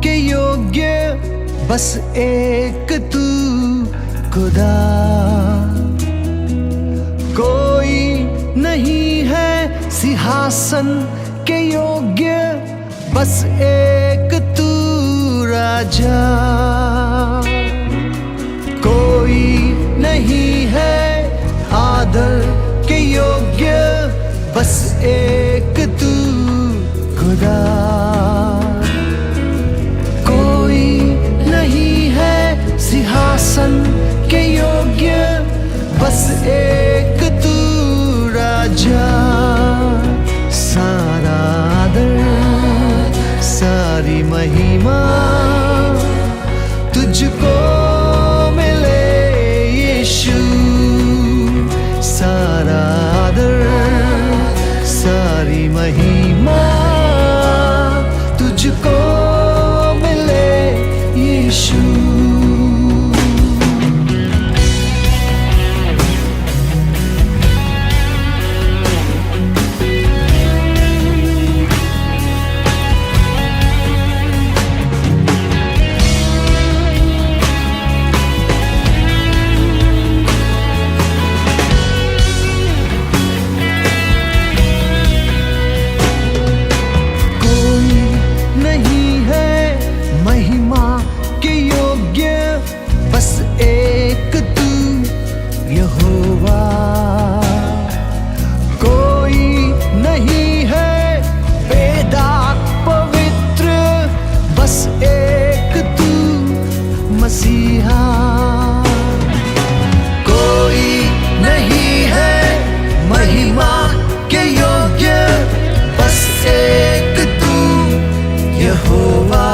के योग्य बस एक तू खुदा। कोई नहीं है सिंहासन के योग्य बस एक तू राजा। कोई नहीं है आदर के योग्य बस एक तू खुदा। सिंहासन के योग्य बस एक तू राजा। सारा आदर सारी महिमा तुझको मिले यीशु। सारा आदर सारी महिमा तुझको मिले यीशु। बस एक तू यहोवा। कोई नहीं है वेदात पवित्र बस एक तू मसीहा। कोई नहीं है महिमा के योग्य बस एक तू यहोवा।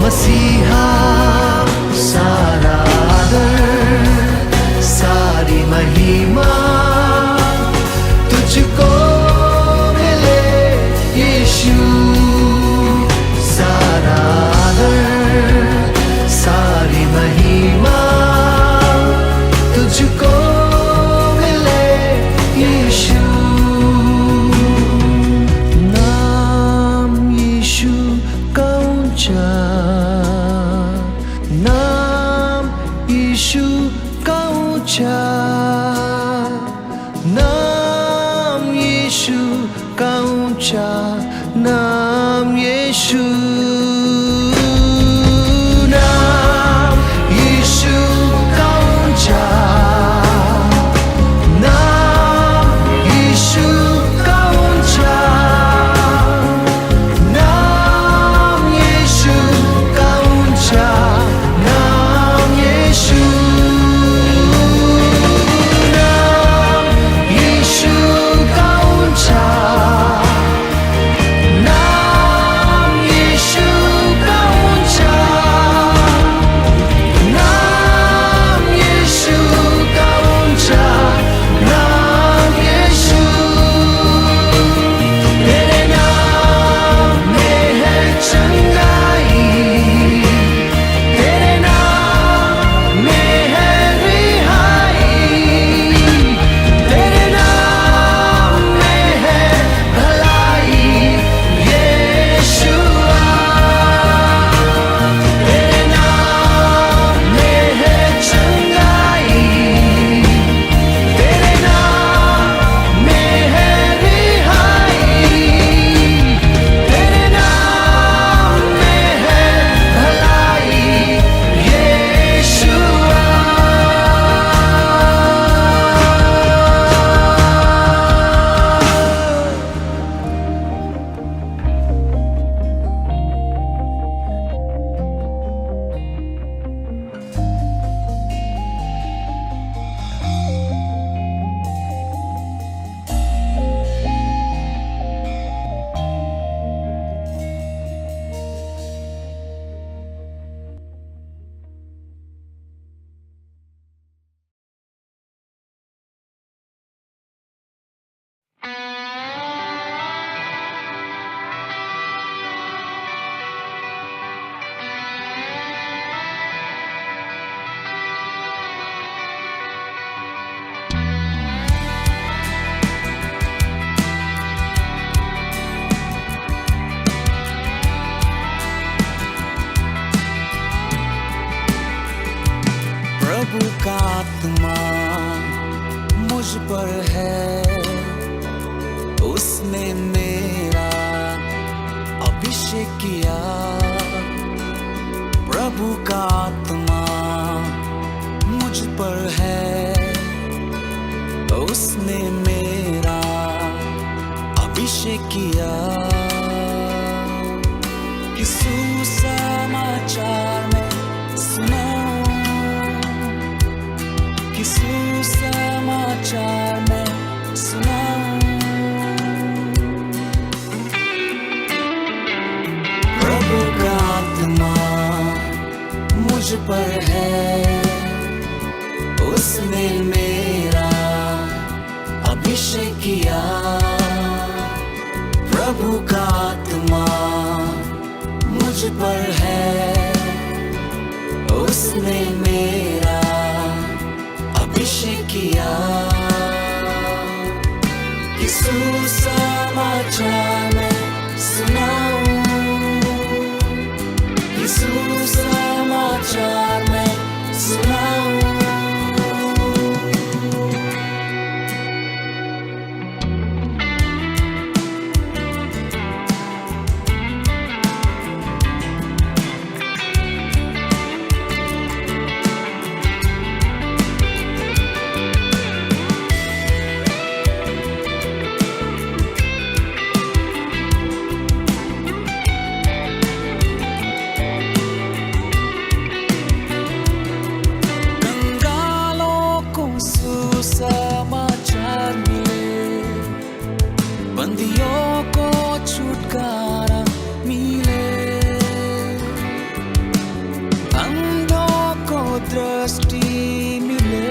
मसीहा सारा आदर सारी महिमा तुझको मिले यीशु। सारा आदर सारी महिमा तुझको मिले यीशु। नाम यीशु का ऊंचा, नाम यीशु का ऊंचा, नाम यीशु का ऊंचा, नाम यीशु। नाम यीशु का ऊंचा, नाम यीशु का ऊंचा, नाम यीशु प्रभु का आत्मा मुझ पर है, उसने मेरा अभिषेक किया। प्रभु का आत्मा मुझ पर है, उसने मेरा अभिषेक किया। कि सुसमाचार में सुनाऊं, कि सुसमाचार में सुनाऊं। प्रभु का आत्मा मुझ पर है, उसने मेरा अभिषेक किया। प्रभु का आत्मा मुझ पर है, उसने मेरा अभिषेक किया। कि सुसमाचार में सुनाऊं, कि सुसमाचार में सुनाऊं। समाचार मिले, बंदियों को छुटकारा मिले, अंधों को दृष्टि मिले,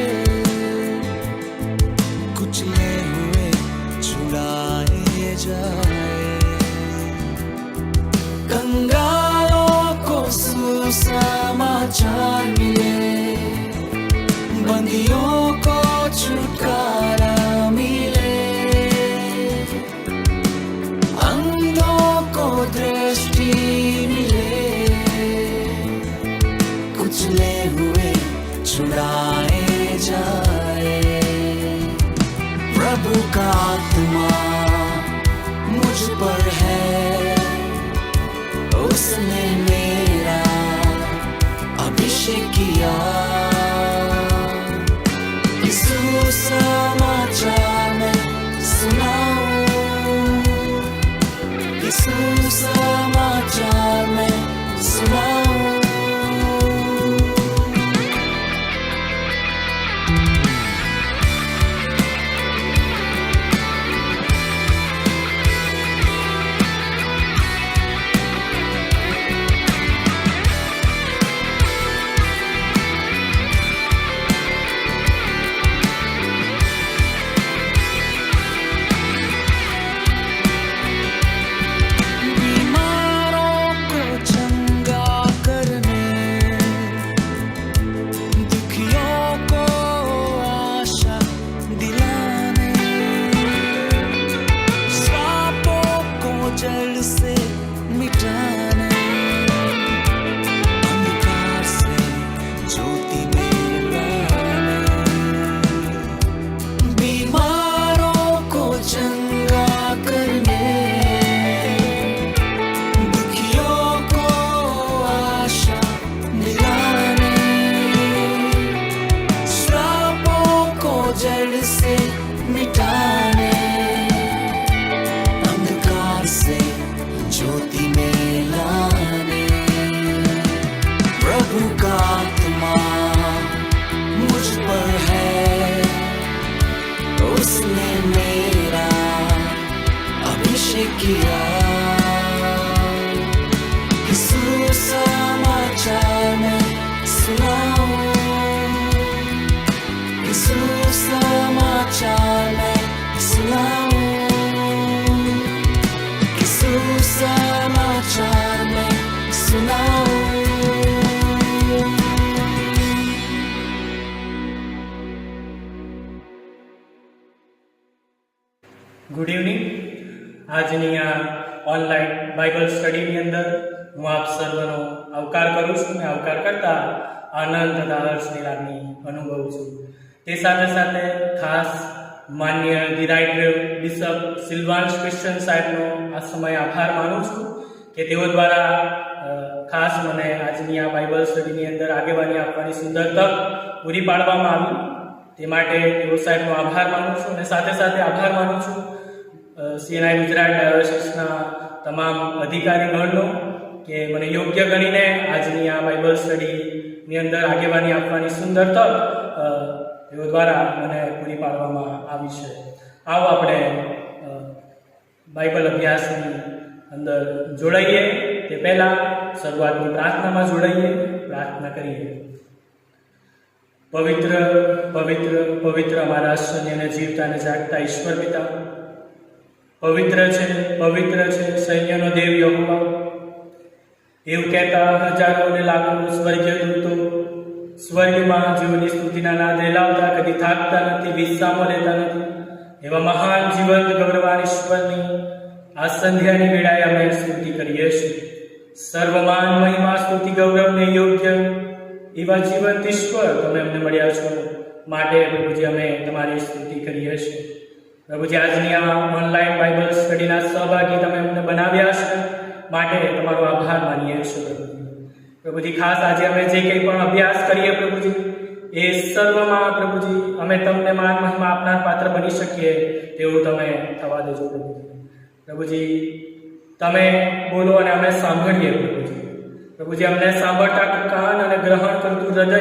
कुचले हुए छुड़ाए जाए। कंगालों को सुसमाचार मिले, बंदियों को छुटकारा मिले, अंधों को दृष्टि मिले, कुचले हुए छुड़ाए जाए। प्रभु का आत्मा मुझ पर है, उसने मेरा अभिषेक किया। सुसमाचार में सुनाऊं, कि सुसमाचार में सुनाऊं। किया। सुसमाचार में सुनाऊं, सुसमाचार में सुनाऊं, सुसमाचार में सुनाऊं। Good evening. આજની આ ઓનલાઈન બાઇબલ સ્ટડીની અંદર હું આપ સર્વનો આવકાર કરું છું. ને આવકાર કરતા આનંદ તથા હર્ષની લાગણી અનુભવું છું. તે સાથે સાથે ખાસ માન્ય ધી રાઇટ બિશપ સિલ્વાન્સ ક્રિશ્ચન સાહેબનો આ સમય આભાર માનું છું કે તેઓ દ્વારા ખાસ મને આજની આ બાઇબલ સ્ટડીની અંદર આગેવાની આપવાની સુંદર તક પૂરી પાડવામાં આવી. તે માટે તેઓ સાહેબનો આભાર માનું છું અને સાથે સાથે આભાર માનું છું CNI ગુજરાત ડાયોસિસના તમામ અધિકારીગણનો કે મને યોગ્ય ગણીને આજની આ બાઇબલ સ્ટડીની અંદર આગેવાની આપવાની સુંદર તક તેઓ દ્વારા મને પૂરી પાડવામાં આવી છે. આવો આપણે બાઇબલ અભ્યાસની અંદર જોડાઈએ તે પહેલાં શરૂઆતની પ્રાર્થનામાં જોડાઈએ, પ્રાર્થના કરીએ. પવિત્ર પવિત્ર પવિત્ર અમારા આશ્ચર્ય અને જીવતા અને જાગતા ઈશ્વર પિતા, પવિત્ર છે સૈન્યનો દેવ યહોવા. એવું કહેતા હજારો અને લાખો સ્વર્ગીય દૂતો સ્વર્ગમાં જીવની સ્તુતિના નાદ રેલાવતા, કદી થાકતા નથી, વિશ્રામો લેતા નથી. એવા મહાન જીવંત ગૌરવાન ઈશ્વરની આ સંધ્યાની વેળાએ અમે સ્તુતિ કરીએ છીએ. સર્વમાન મહિમા સ્તુતિ ગૌરવને યોગ્ય એવા જીવંત ઈશ્વર તમે અમને મળ્યા છો, માટે પ્રભુજી અમે તમારી સ્તુતિ કરીએ છીએ. પ્રભુજી આજની આ ઓનલાઈન બાઇબલ સ્ટડીના સહભાગી તમે અમને બનાવ્યા છે, માટે તમારો આભાર માનીએ છીએ. પ્રભુજી ખાસ આજે અમે જે કંઈ પણ અભ્યાસ કરીએ પ્રભુજી, એ સર્વમાં પ્રભુજી અમે તમને માન મહિમા આપનાર પાત્ર બની શકીએ તેવું તમે થવા દેજો પ્રભુજી. તમે બોલો અને અમે સાંભળીએ પ્રભુજી. અમને સાંભળતા કાન અને ગ્રહણ કરતું હૃદય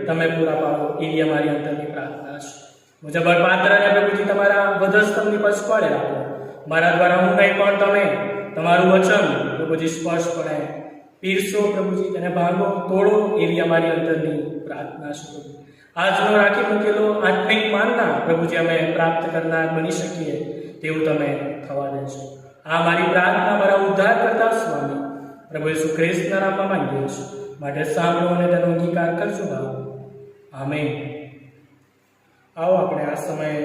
તમે પૂરા પાડો એવી અમારી અંતરની પ્રાર્થના છે. મુજબ પાત્રને પ્રભુજી તમારા વધસ્તંભની પછવાડે રાખો. મારા દ્વારા હું નહીં પણ તમે તમારું વચન પ્રભુજી સ્પષ્ટપણે પીરસો પ્રભુજી, તેને ભાંગો તોડો એવી અમારી અંતરની પ્રાર્થના છે. આજનો રાખી મૂકેલો આત્મિક માનના પ્રભુજી અમે પ્રાપ્ત કરનાર બની શકીએ તેવું તમે થવા દેશો. આ મારી પ્રાર્થના મારા ઉદ્ધાર કરતા સ્વામી પ્રભુ ઈસુ ખ્રિસ્તના નામમાં માંગીએ છીએ, માટે સાંભળો અને તેનો અંગીકાર કરજો. આમેન. આવો આપણે આ સમયે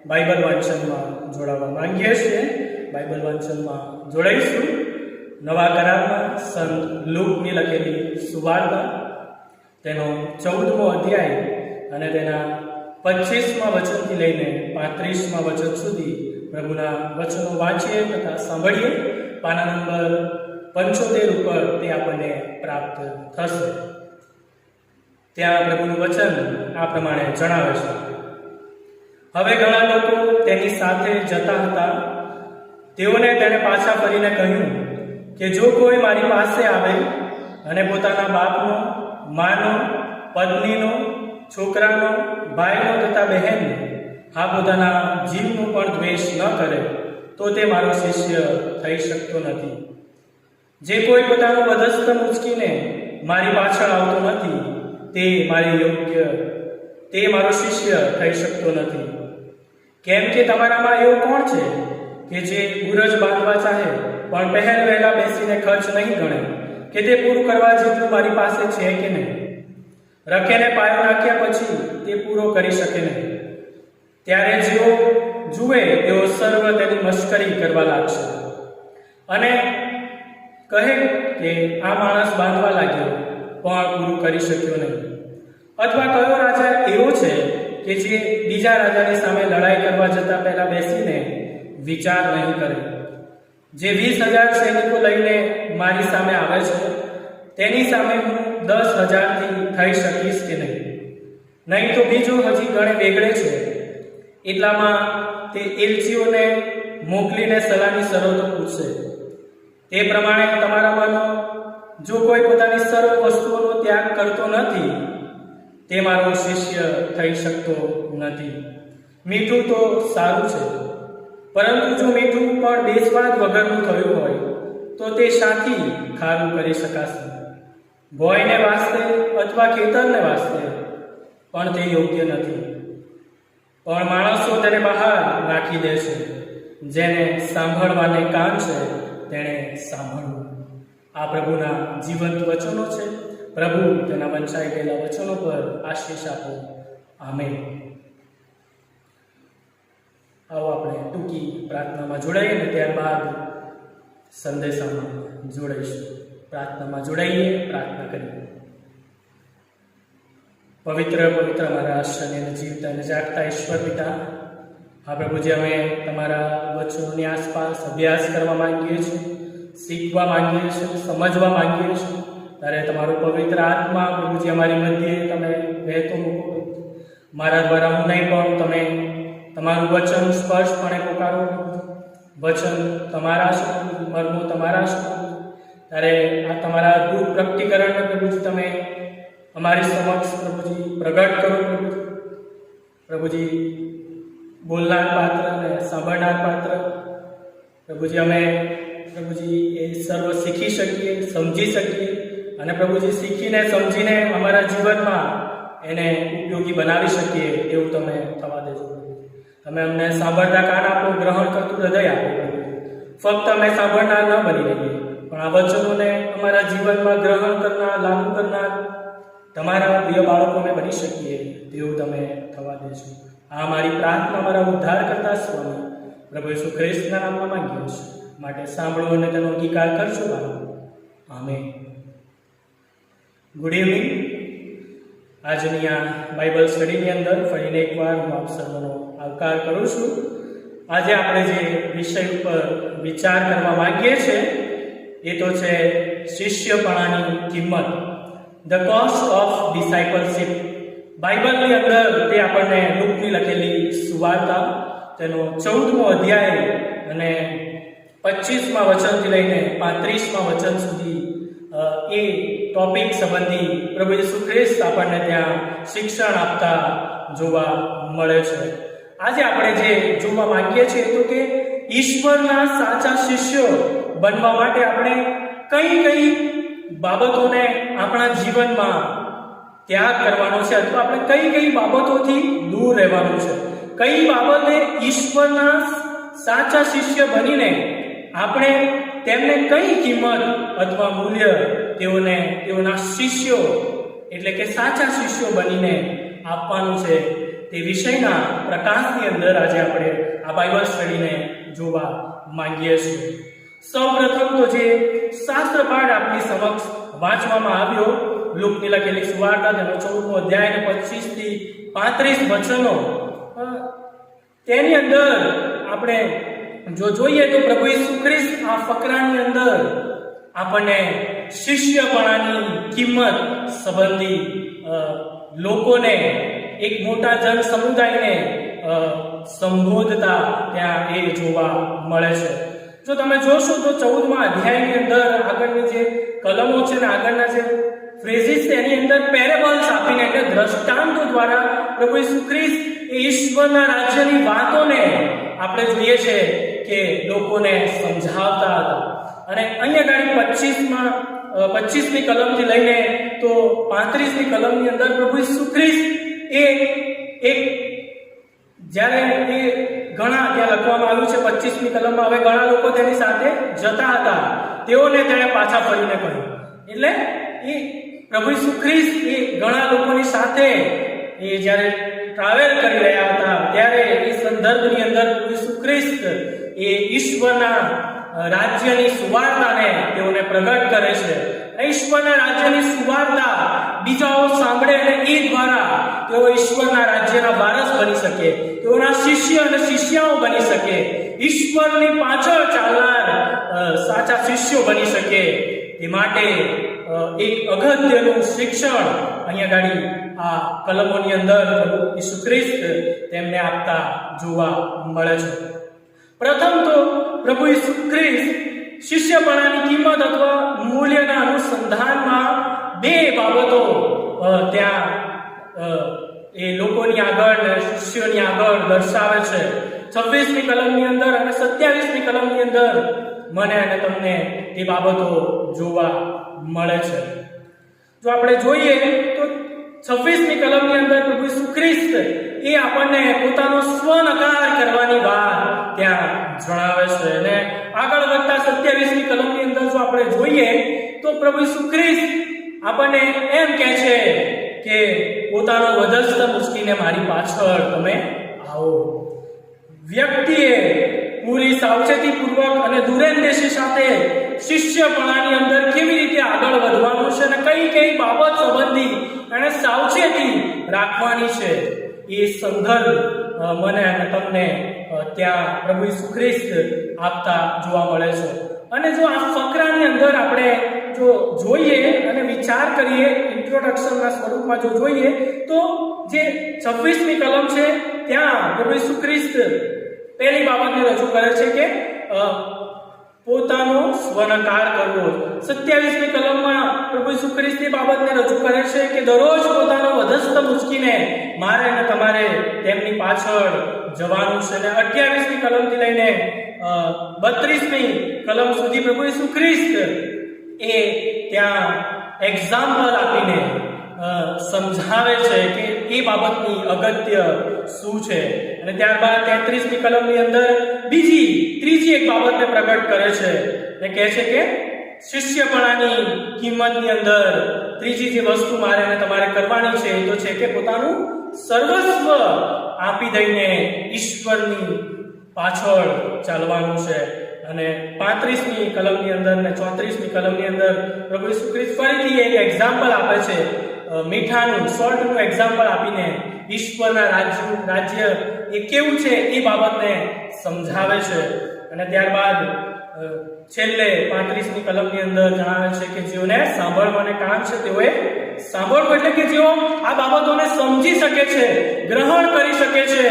બાઇબલ વાંચનમાં જોડાવા માંગીએ છીએ. બાઇબલ વાંચનમાં જોડાઈશું. નવા કરારમાં સંત લૂકની લખેલી સુવાર્તા, તેનો 14મો અધ્યાય અને તેના 25મા વચનથી લઈને 35મા વચન સુધી પ્રભુના વચનો વાંચીએ તથા સાંભળીએ. પાના નંબર 75 ઉપર તે આપણને પ્રાપ્ત થશે. ત્યાં પ્રભુનું વચન આ પ્રમાણે જણાવે છે. હવે ઘણા લોકો તેની સાથે જતા હતા. તેઓને તેણે પાછા ફરીને કહ્યું કે જો કોઈ મારી પાસે આવે અને પોતાના બાપનો, માનો, પત્નીનો, છોકરાનો, ભાઈનો તથા બહેનનો, હા પોતાના જીવનો પણ દ્વેષ ન કરે તો તે મારો શિષ્ય થઈ શકતો નથી. જે કોઈ પોતાનું વધસ્તંભ ઉંચકીને મારી પાછળ આવતો નથી તે મારો શિષ્ય થઈ શકતો નથી. કેમ કે તમારામાં એવો કોણ છે કે જે બુરજ બાંધવા ચાહે પણ પહેલ વહેલા બેસીને ખર્ચ નહીં ગણે કે તે પૂરું કરવા જેટલું મારી પાસે છે કે નહીં? રખેને પાયો નાખ્યા પછી તે પૂરો કરી શકે નહીં. ત્યારે જેઓ જુએ તેઓ સર્વ તેની મશ્કરી કરવા લાગશે અને કહે કે આ માણસ બાંધવા લાગ્યો પણ પૂરું કરી શક્યો નહીં. અથવા કયો રાજા એવો છે કે જે બીજા રાજાની સામે લડાઈ કરવા જતા પહેલા બેસીને વિચાર નહીં કરે? જે 20,000 સૈનિકો લઈને મારી સામે આવે છે તેની સામે હું 10,000થી થઈ શકીશ કે નહીં? નહીં તો બીજો હજી ગણે વેગળે છે. એટલામાં તે એલચીઓને મોકલીને સલાહની શરતો પૂછશે. તે પ્રમાણે તમારામાંનો જો કોઈ પોતાની સર્વ વસ્તુઓનો ત્યાગ કરતો નથી તે મારો શિષ્ય થઈ શકતો નથી. મીઠું તો સારું છે, પરંતુ જો મીઠું પણ બેસ્વાદ વગરનું થયું હોય તો તે શાથી ખારું કરી શકાશે? ભોયને વાસ્તે અથવા ખેતરને વાસ્તે પણ તે યોગ્ય નથી. પણ માણસો તેને બહાર નાખી દે છે. જેને સાંભળવાને કાન છે તેણે સાંભળવું. આ પ્રભુના જીવંત વચનો છે. પ્રભુ તેના વંચાઈ ગયેલા વચનો પર આશીષ આપો. આમેન. આવો આપણે ટૂંકી પ્રાર્થનામાં જોડાઈએ અને ત્યારબાદ સંદેશામાં જોડાઈશું. પ્રાર્થનામાં જોડાઈએ, પ્રાર્થના કરીએ. પવિત્ર પવિત્ર અમારા આશ્રય અને જીવતા અને જાગતા ઈશ્વર પિતા, આ પ્રભુજી અમે તમારા વચનોની આસપાસ અભ્યાસ કરવા માંગીએ છીએ, શીખવા માંગીએ છીએ, સમજવા માંગીએ છીએ. ત્યારે તમારું પવિત્ર આત્મા પ્રભુજી અમારી મધ્યે તમે વહેતો મૂકો. મારા દ્વારા હું નહીં પણ તમે તમારું વચન સ્પષ્ટપણે પોકારો. વચન તમારા છે, મર્મો તમારા છે. ત્યારે આ તમારા અદભુત પ્રગટીકરણને પ્રભુજી તમે અમારી સમક્ષ પ્રભુજી પ્રગટ કરો. પ્રભુજી બોલનાર પાત્ર અને સાંભળનાર પાત્ર પ્રભુજી અમે પ્રભુજી એ સર્વ શીખી શકીએ, સમજી શકીએ અને પ્રભુજી શીખીને સમજીને અમારા જીવનમાં એને ઉપયોગી બનાવી શકીએ એવું તમે થવા દેજો. તમે અમને સાંભળતા કાન આપો, ગ્રહણ કરતું હૃદય આપો. ફક્ત અમે સાંભળનાર ન બની રહીએ, પણ આ વચનોને અમારા જીવનમાં ગ્રહણ કરનાર, લાગુ કરનાર તમારા પ્રિય બાળકોને બની શકીએ તેવું તમે થવા દેજો. આ મારી પ્રાર્થના મારા ઉદ્ધાર કરતા સ્વામી પ્રભુ ઈસુ ખ્રિસ્તના નામમાં માંગીએ છીએ. માટે સાંભળો અને તેનો અંગીકાર કરશો બાળકો. આમેન. Good evening. આજની આ બાઇબલ સ્ટડીની અંદર ફરીને એકવાર હું આપ સર્વનો આવકાર કરું છું. આજે આપણે જે વિષય ઉપર વિચાર કરવા માંગીએ છીએ એ તો છે શિષ્યપણાની કિંમત, ધ કોસ્ટ ઓફ ડિસાઇપલશીપ. બાઇબલની અંદર તે આપણને લૂકની લખેલી સુવાર્તા તેનો 14મો અધ્યાય અને 25મા વચનથી લઈને 35મા વચન સુધી એ ટોપિક સંબંધી પ્રભુ ઈસુ ખ્રિસ્ત આપણને ત્યાં શિક્ષણ આપતા જોવા મળે છે. આજે આપણે જે જોવા માંગીએ છીએ તો કે ઈશ્વરના સાચા શિષ્યો બનવા માટે આપણે કઈ કઈ બાબતોને આપણા જીવનમાં ત્યાગ કરવાનો છે, અથવા આપણે કઈ કઈ બાબતોથી દૂર રહેવાનું છે, કઈ બાબતે ઈશ્વરના સાચા શિષ્ય બનીને આપણે તેમને કઈ કિંમત અથવા મૂલ્ય તેઓના શિષ્યો એટલે કે સાચા શિષ્યો બનીને આપવાનું છે, તે વિષયના પ્રકાશની અંદર આજે આપણે આ બાઇબલ સ્ટડીને જોવા માંગીએ છીએ. સૌપ્રથમ તો જે શાસ્ત્ર પાઠ આપણી સમક્ષ વાંચવામાં આવ્યો, લૂકની લખેલી સુવાર્તા તેનો 14મો અધ્યાય અને 25 થી 35 વચનો, તેની અંદર આપણે જો જોઈએ તો પ્રભુ ઈસુ ખ્રિસ્ત આ ફકરાની અંદર આપણને શિષ્યપણાની કિંમત સંબંધી લોકોને, એક મોટા જન સમુદાયને સંબોધતા ત્યાં એ જોવા મળે છે. જો તમે જોશો તો 14મા અધ્યાયની અંદર આગળની જે કલમો છે ને આગળના જે ફ્રેઝિસ છે એની અંદર પેરેબલ્સ આપીને એટલે દ્રષ્ટાંતો દ્વારા પ્રભુ ઈસુ ખ્રિસ્ત એ ઈશ્વરના રાજ્યની વાતોને આપણે જોઈએ છે કે લોકોને સમજાવતા હતા. અને અહીંયા ગાડી 25મી કલમથી લઈને તો 35મી કલમની અંદર પ્રભુ ઈસુ ખ્રિસ્ત એ એક જ્યારે એ ઘણા ત્યાં લખવામાં આવ્યું છે 25મી કલમમાં, હવે ઘણા લોકો તેની સાથે જતા હતા, તેઓને તેણે પાછા ફરીને કહ્યું. એટલે એ પ્રભુ ઈસુ ખ્રિસ્ત એ ઘણા લોકોની સાથે એ જ્યારે ટ્રાવેલ કરી રહ્યા હતા ત્યારે એ સંદર્ભની અંદર પ્રભુ ઈસુ ખ્રિસ્ત એ ઈશ્વરના રાજ્યની સુવાર્તાને તેઓને પ્રગટ કરે છે. ઈશ્વરના રાજ્યની સુવાર્તા બીજાઓ સાંભળે અને એ દ્વારા તેઓ ઈશ્વરના રાજ્યના વારસ બની શકે, તેઓના શિષ્ય અને શિષ્યાઓ બની શકે, ઈશ્વરની પાછળ ચાલનાર સાચા શિષ્યો બની શકે. તે માટે એક અગત્યનું શિક્ષણ અહીંયા ગાડી આ કલમોની અંદર પ્રભુ ઈસુ ખ્રિસ્ત તેમને આપતા જોવા મળે છે. પ્રથમ તો પ્રભુ ઈસુ ખ્રિસ્ત શિષ્યપણાની કિંમત અથવા મૂલ્યના અનુસંધાનમાં બે બાબતો ત્યાં એ લોકોની આગળ, શિષ્યોની આગળ દર્શાવે છે. 26મી કલમની અંદર અને 27મી કલમની અંદર મને અને તમને એ બાબતો જોવા મળે છે. જો આપણે જોઈએ તો 26મી કલમની અંદર પ્રભુ ઈસુ ખ્રિસ્ત એ આપણને પોતાનો સ્વનકાર કરવાની વાત ત્યાં જણાવે છે. અને આગળ વધતા 27મી કલમની અંદર જો આપણે જોઈએ તો પ્રભુ ઈસુ ખ્રિસ્ત આપણને એમ કહે છે કે પોતાનો વધસ્ત મૂકીને મારી પાછળ તમે આવો. વ્યક્તિએ પૂરી સાવચેતીપૂર્વક અને દૂરંદેશી સાથે શિષ્યપણાની અંદર કેવી રીતે આગળ વધવાનું છે અને કઈ કઈ બાબત સંબંધી અને સાવચેતી રાખવાની છે એ સંદર્ભ મને અને તમને ત્યાં પ્રભુ ઈસુ ખ્રિસ્ત આપતા જોવા મળે છે. અને જો આ ફકરાની અંદર આપણે જો જોઈએ અને વિચાર કરીએ, ઇન્ટ્રોડક્શનના સ્વરૂપમાં જો જોઈએ તો જે 26મી કલમ છે ત્યાં પ્રભુ ઈસુ ખ્રિસ્ત પહેલી બાબતને રજૂ કરે છે કે પોતાનો સ્વનકાર કરવો. 27મી કલમમાં પ્રભુ ઈસુ ખ્રિસ્ત એ બાબતને રજૂ કરે છે કે દરરોજ પોતાનો વધસ્ત ઉંચકીને મારે અને તમારે તેમની પાછળ જવાનું છે. અને 28મી કલમથી લઈને 32મી કલમ સુધી પ્રભુ ઈસુ ખ્રિસ્ત એ ત્યાં એક્ઝામ્પલ આપીને સમજાવે છે કે એ બાબતની અગત્ય શું છે. અને ત્યારબાદ 33મી કલમની અંદર ત્રીજી એક બાબતને પ્રગટ કરે છે અને કહે છે કે શિષ્યપણાની કિંમતની અંદર ત્રીજી જે વસ્તુ મારે અને તમારે કરવાની છે એ તો છે કે પોતાનું સર્વસ્વ આપી દઈને ઈશ્વરની પાછળ ચાલવાનું છે. અને 35મી કલમની અંદર અને 34મી કલમની અંદર પ્રભુ ઈસુ ખ્રિસ્ત ફરીથી એક એક્ઝામ્પલ આપે છે, મીઠાનું, સોલ્ટનું એક્ઝામ્પલ આપીને ઈશ્વરના રાજ્ય એ કેવું છે એ બાબતને સમજાવે છે. અને ત્યારબાદ છેલ્લે 35મી કલમની અંદર જણાવે છે કે જેઓને સાંભળવાને કાન છે તેઓએ સાંભળવું, એટલે કે જેઓ આ બાબતોને સમજી શકે છે, ગ્રહણ કરી શકે છે,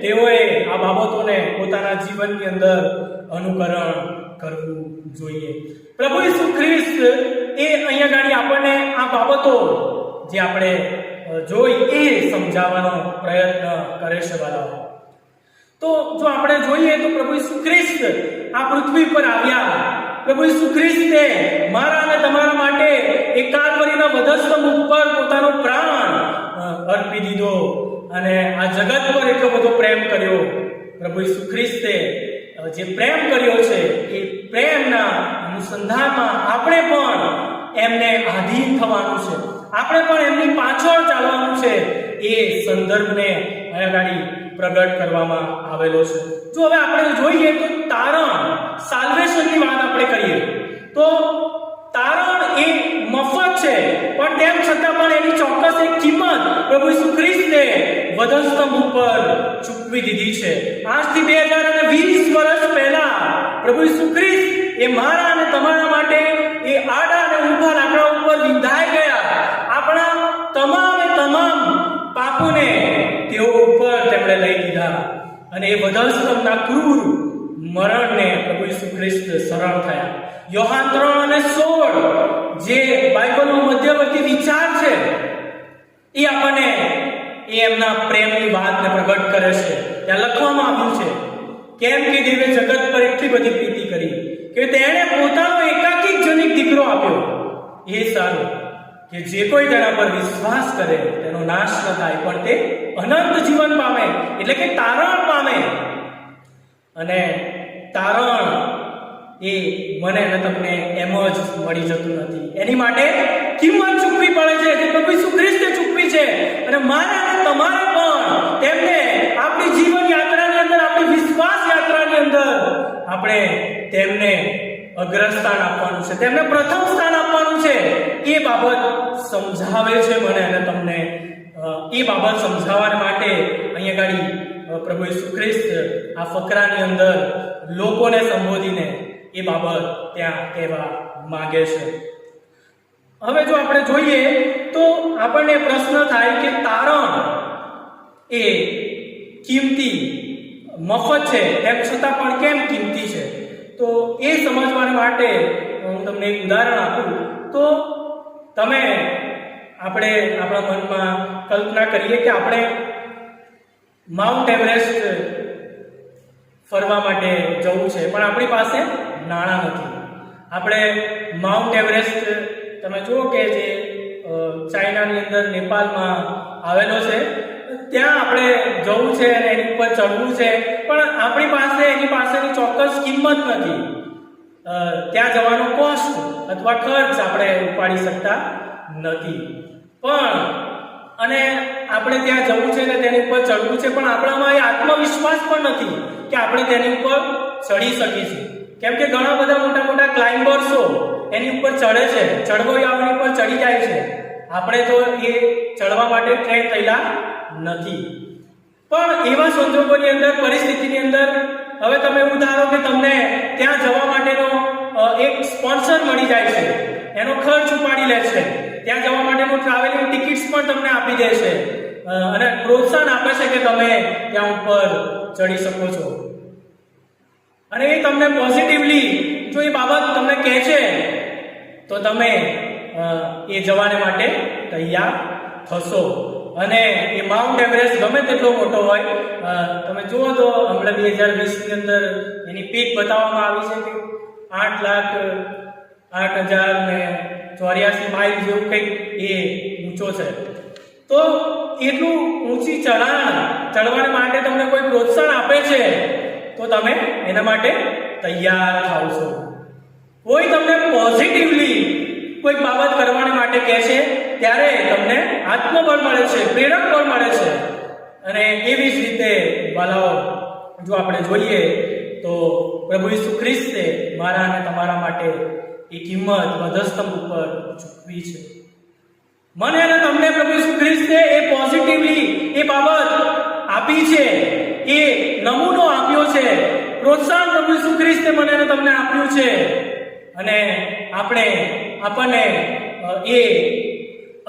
તેઓએ આ બાબતોને પોતાના જીવનની અંદર અનુકરણ કરવું જોઈએ. પ્રભુ ઈસુ ખ્રિસ્ત એ અહીંયા ગાડી આપણને આ બાબતો જે આપણે જોઈ એ સમજાવવાનો પ્રયત્ન કરે છે વાલાઓ. તો જો આપણે જોઈએ તો પ્રભુ ઈસુ ખ્રિસ્ત આ પૃથ્વી પર આવ્યા. પ્રભુ ઈસુ ખ્રિસ્તે મારા અને તમારા માટે એક કાલ્વરીના વધસ્તંભ ઉપર પોતાનો પ્રાણ અર્પી દીધો અને આ જગત પર એટલો બધો પ્રેમ કર્યો. પ્રભુ ઈસુ ખ્રિસ્તે જે પ્રેમ કર્યો છે એ પ્રેમના અનુસંધાનમાં આપણે પણ એમને આધીન થવાનું છે, આપણે પણ એમની પાછળ ચાલવાનું છે. એ સંદર્ભને અહીંયા ગાડી પ્રગટ કરવામાં આવેલો છે. જો હવે આપણે જોઈએ તો તારણ, સાલ્વેશનની વાત આપણે કરીએ તો તારણ એ મફત છે, પણ તેમ છતાં પણ એની ચોક્કસ એક કિંમત પ્રભુ ઈસુ ખ્રિસ્તે વધસ્તંભ ઉપર ચૂકવી દીધી છે. આજથી 2020 વર્ષ પહેલા પ્રભુ ઈસુ ખ્રિસ્ત એ મારા અને તમારા માટે એ આડા અને ઊભા લાકડા ઉપર વિંધાઈ ગયા. આપણા તમામ પાપોને તેઓ ઉપર તેમણે લઈ લીધા અને એ વધસ્તંભના ક્રૂર મરણને પ્રભુ ઈસુ ખ્રિસ્ત શરણ થયા. યોહાન 3:16 જે બાઇબલનો મધ્યવર્તી વિચાર છે એ આપણને એમના પ્રેમની વાતને પ્રગટ કરે છે. ત્યાં લખવામાં આવ્યું છે, કેમ કે દેવે જગત પર એટલી બધી પ્રીતિ કરી કે તેણે પોતાનો એકાકી જનિક દીકરો આપ્યો. એ સારું કે જે કોઈ તેના પર વિશ્વાસ કરે તેનો નાશ ન થાય, પણ તે અનંત જીવન પામે, એટલે કે તારણ પામે. અને તારણ એ મને અને તમને એમ જ મળી જતું નથી, એની માટે કિંમત ચૂકવી પડે છે, જે પ્રભુ ઈસુ ખ્રિસ્તે ચૂકવી છે. અને મારે અને તમારે પણ તેમને આપણી જીવન યાત્રાની અંદર, આપણી વિશ્વાસ યાત્રાની અંદર આપણે તેમને અગ્રસ્થાન આપવાનું છે, તેમને પ્રથમ સ્થાન આપવાનું છે. એ બાબત સમજાવે છે મને અને તમને. એ બાબત સમજાવવા માટે અહીંયા ગાડી પ્રભુ ઈસુ ખ્રિસ્ત આ ફકરાની અંદર લોકોને સંબોધીને એ બાબત ત્યાં કહેવા માંગે છે. હવે જો આપણે જોઈએ તો આપણને પ્રશ્ન થાય કે તારણ એ કિંમતી, મફત છે, તેમ છતાં પણ કેમ કિંમતી છે? તો એ સમજવા માટે હું તમને એક ઉદાહરણ આપું તો તમે આપણે આપણા મનમાં કલ્પના કરીએ કે આપણે માઉન્ટ એવરેસ્ટ ફરવા માટે જવું છે, પણ આપણી પાસે નાણાં નથી. આપણે માઉન્ટ એવરેસ્ટ તમે જુઓ કે જે ચાઇનાની અંદર, નેપાળમાં આવેલો છે, ત્યાં આપણે જવું છે અને એની ઉપર ચડવું છે, પણ આપણી પાસે એની પાસેની ચોક્કસ કિંમત નથી. ત્યાં જવાનો કોસ્ટ અથવા ખર્ચ આપણે ઉપાડી શકતા નથી. પણ અને આપણે ત્યાં જવું છે ને તેની ઉપર ચડવું છે, પણ આપણામાં એ આત્મવિશ્વાસ પણ નથી કે આપણે તેની ઉપર ચડી શકીશું. કેમ કે ઘણા બધા મોટા મોટા ક્લાઇમ્બર્સો એની ઉપર ચડે છે, ચડવૈયાઓની ઉપર ચડી જાય છે. આપણે તો એ ચડવા માટે ટ્રેન થયેલા નથી. પણ એવા સંજોગોની અંદર, પરિસ્થિતિની અંદર હવે તમે એવું ધારો કે તમને ત્યાં જવા માટેનો એક સ્પોન્સર મળી જાય છે, એનો ખર્ચ ઉપાડી લે છે, ત્યાં જવા માટેનું ટ્રાવેલિંગ ટિકિટ્સ પણ તમને આપી દે છે અને પ્રોત્સાહન આપે છે કે તમે ત્યાં ઉપર ચડી શકો છો. અને એ તમને પોઝિટિવલી જો એ બાબત તમને કહે છે તો તમે એ જવાને માટે તૈયાર થશો. અને એ માઉન્ટ એવરેસ્ટ ગમે તેટલો મોટો હોય, તમે જુઓ તો હમણાં 2020 ની અંદર એની પીક બતાવવામાં આવી છે કે 8,08,084 માઇલ જેવું કંઈક એ ઊંચો છે. તો એટલું ઊંચી ચડવા માટે તમને કોઈ પ્રોત્સાહન આપે છે તો તમે એના માટે તૈયાર થાવ છો. કોઈ તમને પોઝિટિવલી કોઈ બાબત કરવા માટે કહે છે ત્યારે તમને આત્મબળ મળે છે, પ્રેરક બળ મળે છે. અને એવી જ રીતે વાલાઓ, જો આપણે જોઈએ તો પ્રભુ ઈસુ ખ્રિસ્તે મારા અને તમારા માટે એ કિંમત વધસ્તંભ ઉપર ચૂકવી છે. મને અને તમને પ્રભુ ઈસુ ખ્રિસ્તે એ પોઝિટિવલી એ બાબત આપી છે, એ નમૂનો આપ્યો છે, પ્રોત્સાહન પ્રભુ ઈસુ ખ્રિસ્તે મને અને તમને આપ્યું છે. અને આપણને એ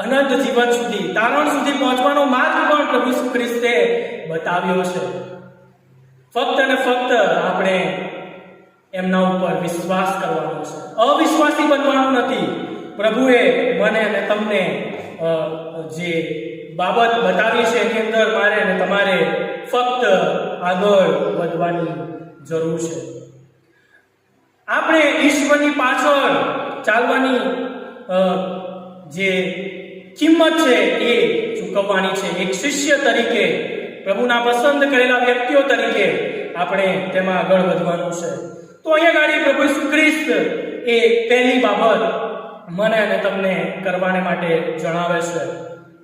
અનંત જીવન સુધી, તારણ સુધી પહોંચવાનો માર્ગ પણ પ્રભુ ઈસુ ખ્રિસ્તે બતાવ્યો છે. ફક્ત અને ફક્ત આપણે એમના ઉપર વિશ્વાસ કરવાનો છે, અવિશ્વાસી બનવાનું નથી. પ્રભુએ મને અને તમને જે બાબત બતાવી છે એની અંદર મારે અને તમારે ફક્ત આગળ વધવાની જરૂર છે. આપણે ઈશ્વરની પાછળ ચાલવાની જે કિંમત છે એ ચૂકવવાની છે. એક શિષ્ય તરીકે, પ્રભુના પસંદ કરેલા વ્યક્તિઓ તરીકે આપણે તેમાં આગળ વધવાનું છે. તો અહીંયા ગાડી પ્રભુ ઈસુ ખ્રિસ્ત એ પહેલી બાબત મને અને તમને કરવાને માટે જણાવે છે.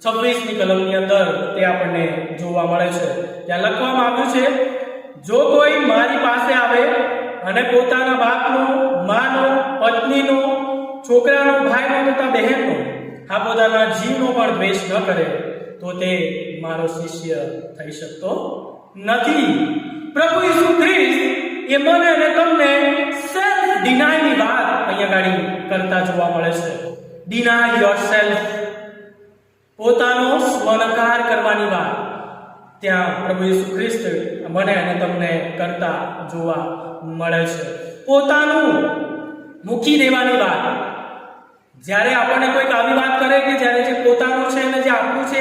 26મી કલમની અંદર તે આપણને જોવા મળે છે. ત્યાં લખવામાં આવ્યું છે, જો કોઈ મારી પાસે આવે અને પોતાના બાપનો, માનો, પત્નીનો, છોકરાનો, ભાઈનો તથા બહેનનો, હા પોતાના જીવનો પણ દ્વેષ ન કરે તો તે મારો શિષ્ય થઈ શકતો નથી. પ્રભુ ઈસુ ખ્રિસ્ત એ મને અને તમને સેલ્ફ ડિનાયની વાત અહીંયા ગાડી કરતા જોવા મળે છે. ડિનાય યોરસેલ્ફ, પોતાનો સ્વનકાર કરવાની વાત ત્યાં પ્રભુ ઈસુ ખ્રિસ્ત મને અને તમને કરતા જોવા મળે છે. પોતાનું મૂકી દેવાની વાત. જ્યારે આપણને કોઈક આવી વાત કરે કે જ્યારે જે પોતાનું છે અને જે આપણું છે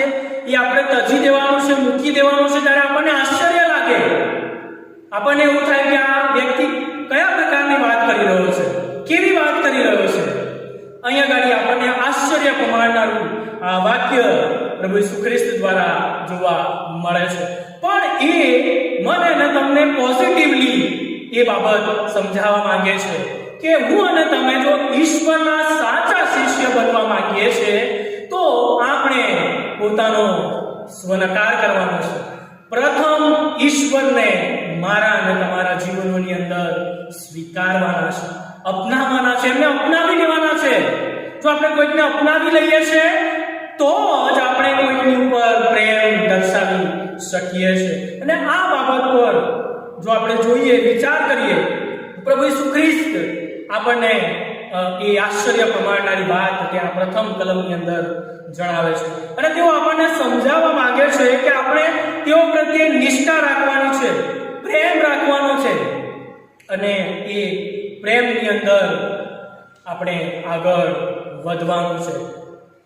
એ આપણે તજી દેવાનું છે, મૂકી દેવાનું છે, ત્યારે આપણને આશ્ચર્ય લાગે. આપણને એવું થાય કે આ વ્યક્તિ કયા પ્રકારની વાત કરી રહ્યો છે, કેવી વાત કરી રહ્યો છે. અહીંયા ગાડી આપણને આશ્ચર્ય પમાડનારું આ વાક્ય પ્રભુ ઈસુ ખ્રિસ્ત દ્વારા જોવા મળે છે. પણ એ મને અને તમને પોઝિટિવલી એ બાબત સમજાવવા માંગે છે કે હું અને તમે જો ઈશ્વરના સાચા શિષ્ય બનવા માંગીએ છીએ તો આપણે પોતાનો સ્વનકાર કરવાનો છે. પ્રથમ ઈશ્વરને મારા અને તમારા જીવનોની અંદર સ્વીકારવાના છે, અપનાવવાના છે, એમને અપનાવી લેવાના છે. જો આપણે કોઈકને અપનાવી લઈએ છીએ તો જ આપણે કોઈકની ઉપર પ્રેમ દર્શાવી શકીએ છીએ. અને આ બાબત પર જો આપણે જોઈએ, વિચાર કરીએ, પ્રભુ ઈસુ ખ્રિસ્ત આપણને એ આશ્ચર્ય પ્રમાણનારી વાત ત્યાં પ્રથમ કલમની અંદર જણાવે છે. અને તેઓ આપણને સમજાવવા માંગે છે કે આપણે તેઓ પ્રત્યે નિષ્ઠા રાખવાની છે, પ્રેમ રાખવાનો છે. અને એ પ્રેમની અંદર આપણે આગળ વધવાનું છે.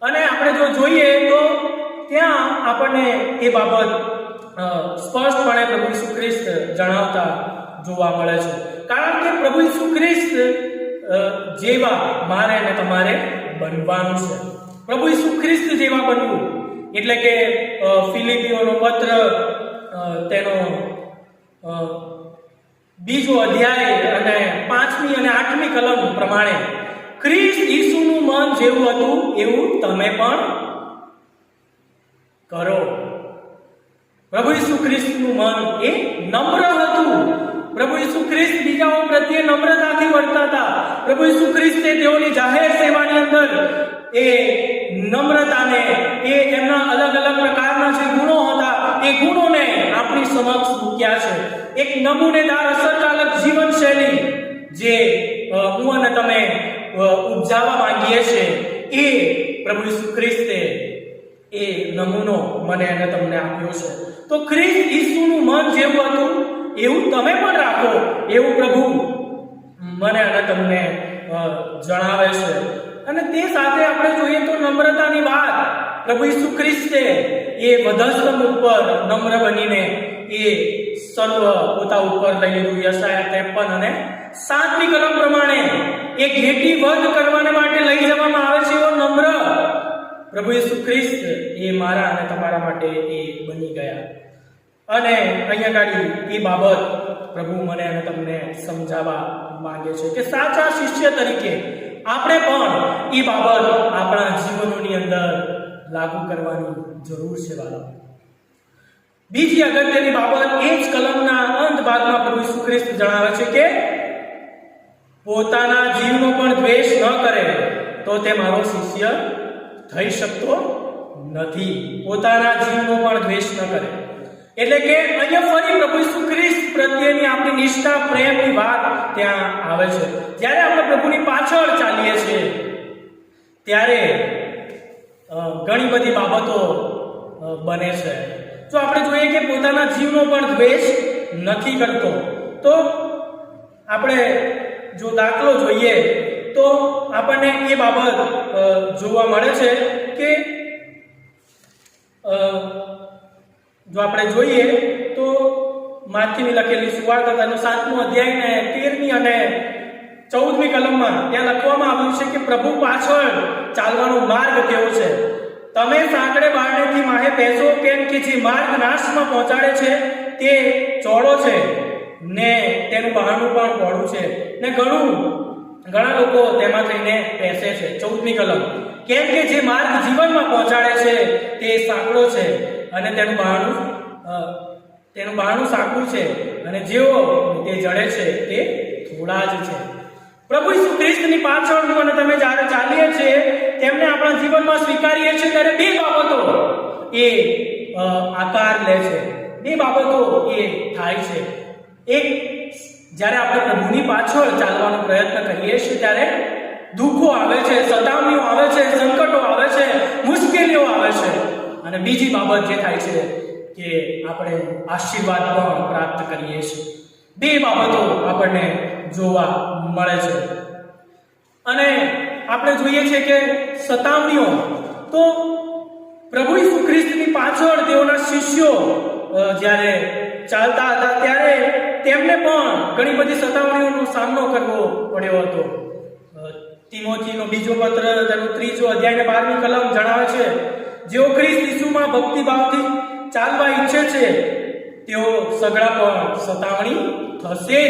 અને આપણે જો જોઈએ તો ત્યાં આપણને એ બાબત સ્પષ્ટપણે પ્રભુ ઈસુ ખ્રિસ્ત જણાવતા જોવા મળે છે. કારણ કે પ્રભુ ઈસુ ખ્રિસ્ત જેવા મારે અને તમારે બનવાનું છે. પ્રભુ ઈસુ ખ્રિસ્ત જેવા બનવું એટલે કે ફિલિપીઓનો પત્ર તેનો 2 અધ્યાય અને 5મી અને 8મી કલમ પ્રમાણે ખ્રિસ્ત ઈસુનું મન જેવું હતું એવું તમે પણ કરો. પ્રભુ ઈસુ ખ્રિસ્તનું મન એ નમ્ર હતું, પ્રભુ ઈસુ ખ્રિસ્ત બીજાઓ પ્રત્યે નમ્રતાથી વર્તતા હતા. પ્રભુ ઈસુ ખ્રિસ્તે તેઓની જાહેર સેવાની અંદર એ નમ્રતાને, એ એમના અલગ અલગ પ્રકારના જે ગુણો હતા એ ગુણોને આપણી સમક્ષ મૂક્યા છે. એક નમૂનેદાર અસરકારક જીવનશૈલી જે હું અને તમે ઉપજાવવા માંગીએ છીએ, એ પ્રભુ ઈસુ ખ્રિસ્તે એ નમૂનો મને અને તમને આપ્યો છે. તો ખ્રિસ્ત ઈસુનું મન જેવું હતું એવું તમે પણ રાખો, એવું પ્રભુ મને અને તમને જણાવે છે. અને તે સાથે આપણે જોઈએ તો નમ્રતાની વાત પ્રભુ ઈસુ ખ્રિસ્તે એ વધસ્તંભ ઉપર નમ્ર બનીને એ સર્વ પોતા ઉપર લઈ લીધું. યશાયા 53 અને 7ની કલમ પ્રમાણે એ ઘેટી વધ કરવાને માટે લઈ જવામાં આવે છે એવો નમ્ર પ્રભુ ઈસુ ખ્રિસ્ત એ મારા અને તમારા માટે એ બની ગયા. અને અહીંયા ગાડી એ બાબત પ્રભુ મને અને તમને સમજાવવા માંગે છે કે સાચા શિષ્ય તરીકે આપણે પણ એ બાબત આપણા જીવનોની અંદર લાગુ કરવાની જરૂર છે. વાલા, બીજી અગત્યની બાબત એ જ કલમના અંત ભાગમાં પ્રભુ ઈસુ ખ્રિસ્ત જણાવે છે કે પોતાના જીવનો પણ દ્વેષ ન કરે તો તે મારો શિષ્ય થઈ શકતો નથી. પોતાના જીવનો પણ દ્વેષ ન કરે એટલે કે અહીંયા ફરી પ્રભુ ઈસુ ખ્રિસ્ત પ્રત્યેની આપણી નિષ્ઠા, પ્રેમની વાત ત્યાં આવે છે. જ્યારે આપણે પ્રભુની પાછળ ચાલીએ છીએ ત્યારે ઘણી બધી બાબતો બને છે. જો આપણે જોઈએ કે પોતાના જીવનો પણ દ્વેષ નથી કરતો, તો આપણે જો દાખલો જોઈએ તો આપણને એ બાબત જોવા મળે છે કે જો આપણે જોઈએ તો માથીની લખેલી સુવાર્તા તેનો 7મો અધ્યાય ને 13મી અને 14મી કલમમાં ત્યાં લખવામાં આવ્યું છે કે પ્રભુ પાછળ ચાલવાનો માર્ગ કેવો છે. તમે સાંકડે બારણેથી માહે બેસો, કેમ કે જે માર્ગ નાશમાં પહોંચાડે છે તે ચોડો છે ને તેનું બહારનું પણ પહોળું છે ને ઘણા લોકો તેમાં થઈને બેસે છે. 14મી કલમ, કેમ કે જે માર્ગ જીવનમાં પહોંચાડે છે તે સાંકડો છે અને તેનું બહારનું સાંકડું છે અને જેઓ તે જડે છે તે થોડા જ છે. પ્રભુ ઈસુ ખ્રિસ્તની પાછળ હું અને તમે જ્યારે ચાલીએ છીએ, તેમને આપણા જીવનમાં સ્વીકારીએ છીએ ત્યારે બે બાબતો એ આકાર લે છે, બે બાબતો એ થાય છે. એક, જ્યારે આપણે પ્રભુની પાછળ ચાલવાનો પ્રયત્ન કરીએ છીએ ત્યારે દુઃખો આવે છે, સતાવણીઓ આવે છે, સંકટો આવે છે, મુશ્કેલીઓ આવે છે. અને બીજી બાબત જે થાય છે કે આપણે આશીર્વાદ પણ પ્રાપ્ત કરીએ છીએ. બે બાબતો આપણને જોવા મળે છે. અને આપણે જોઈએ છે કે સતાવણીઓ તો પ્રભુ ઈસુ ખ્રિસ્તની પાછળ તેઓના શિષ્યો જ્યારે ચાલતા હતા ત્યારે તેમને પણ ઘણી બધી સતાવણીઓનો સામનો કરવો પડ્યો હતો. તિમોથીનો બીજો પત્ર તેનો 3જો અધ્યાય 12મી કલમ જણાવે છે, જેઓ ખ્રિસ્ત ઈસુમાં ભક્તિભાવથી ચાલવા ઈચ્છે છે તેઓ સગળા પણ સતાવણી થશે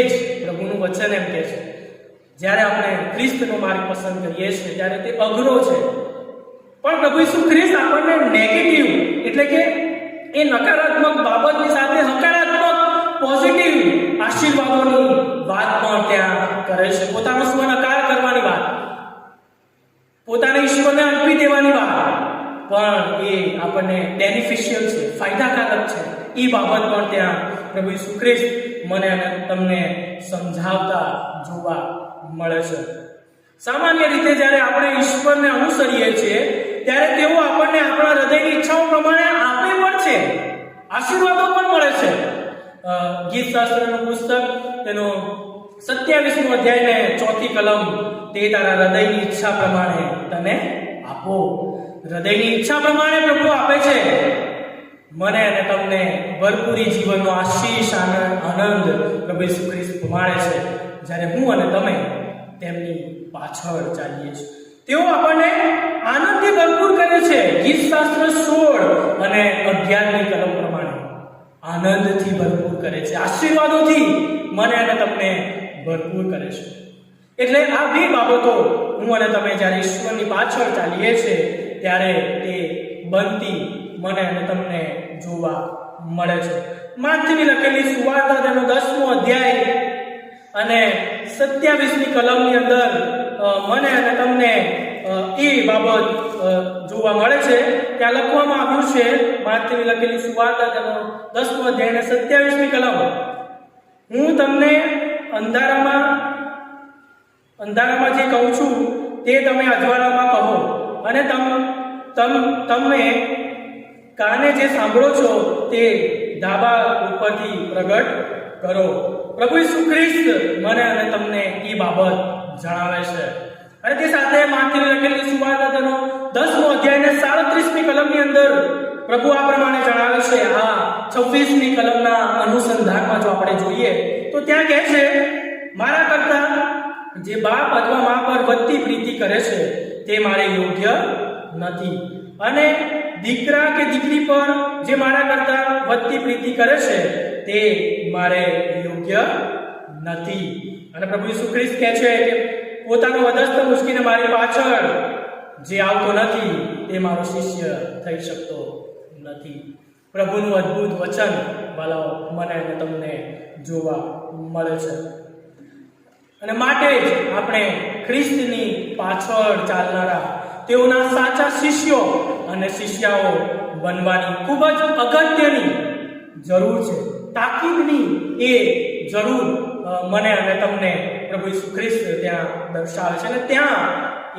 જ. પ્રભુનું વચન એમ કહે છે. જ્યારે આપણે ખ્રિસ્તનો માર્ગ પસંદ કરીએ છીએ ત્યારે તે અઘરો છે, પણ પ્રભુ ઈસુ ખ્રિસ્ત આપણને નેગેટિવ એટલે કે એ નકારાત્મક બાબતની સાથે હકારાત્મક પોઝિટિવ આશીર્વાદોની વાત પણ ત્યાં કરે છે. પોતાનો સ્વ નકાર કરવાની વાત, પોતાને ઈશ્વરને અર્પી દેવાની વાત પણ એ આપણને બેનિફિશિયલ છે, ફાયદાકારક છે. એ બાબત પણ ત્યાં પ્રભુ ઈસુ ખ્રિસ્ત મને અને તમને સમજાવતા જોવા મળે છે. સામાન્ય રીતે જ્યારે આપણે ઈશ્વરને અનુસરીએ છીએ ત્યારે તેઓ આપણને આપણા હૃદયની ઈચ્છાઓ પ્રમાણે આપે પણ છે, આશીર્વાદો પણ મળે છે. ગીત શાસ્ત્રનું પુસ્તક તેનો 27મો અધ્યાય ને 4મી કલમ, તે તારા હૃદયની ઈચ્છા પ્રમાણે તને આપો. હૃદયની ઈચ્છા પ્રમાણે પ્રભુ આપે છે મને અને તમને ભરપૂરી જીવનનો આશીષ, આનંદ પ્રભુ ઈસુ ખ્રિસ્ત પ્રમાણે છે જ્યારે હું અને તમે તેમની પાછળ ચાલીએ છીએ. તેઓ આપણને આનંદથી ભરપૂર કરે છે. ગીત શાસ્ત્ર 16 અને 11મી કલમ પ્રમાણે આનંદથી ભરપૂર કરે છે, આશીર્વાદોથી મને અને તમને ભરપૂર કરે છે. એટલે આ બે બાબતો હું અને તમે જ્યારે ઈશ્વરની પાછળ ચાલીએ છીએ ત્યારે તે બનતી મને અને તમને જોવા મળે છે. માથેની લખેલી સુવાર્તા તેનો 10મો અધ્યાય અને 27મી કલમની અંદર મને અને તમને એ બાબત જોવા મળે છે. ત્યાં લખવામાં આવ્યું છે, માથેની લખેલી સુવાર્તા તેનો 10મો અધ્યાય અને 27મી કલમ, હું તમને અંધારામાં જે કહું છું તે તમે અજવાળામાં કહો, અને તમે કાને જે સાંભળો છો તે ધાબા ઉપરથી પ્રગટ કરો. પ્રભુ ઈસુ ખ્રિસ્ત મને અને તમને એ બાબત જણાવે છે. અને તે સાથે માથેની લખેલી સુવાર્તા તેનો 10મો અધ્યાય અને 37મી કલમની અંદર પ્રભુ આ પ્રમાણે જણાવે છે. આ 26મી કલમના અનુસંધાનમાં જો આપણે જોઈએ તો ત્યાં કહે છે, મારા કરતા જે બાપ અથવા મા પર વધતી પ્રીતિ કરે છે તે મારે યોગ્ય નથી, અને દીકરા કે દીકરી પર જે મારા કરતા વધતી પ્રીતિ કરે છે તે મારે યોગ્ય નથી. અને પ્રભુ ઈસુ ખ્રિસ્ત કહે છે કે પોતાનો વધસ્ત મૂકીને મારી પાછળ જે આવતો નથી તે મારો શિષ્ય થઈ શકતો નથી. પ્રભુનું અદ્ભુત વચન વાલાઓ મને અને તમને જોવા મળે છે. અને માટે જ આપણે ખ્રિસ્તની પાછળ ચાલનારા તેઓના સાચા શિષ્યો અને શિષ્યાઓ બનવાની ખૂબ જ અગત્યની જરૂર છે. તાકીદની એ જરૂર મને અને તમને પ્રભુ ઈસુ ખ્રિસ્ત ત્યાં દર્શાવે છે. અને ત્યાં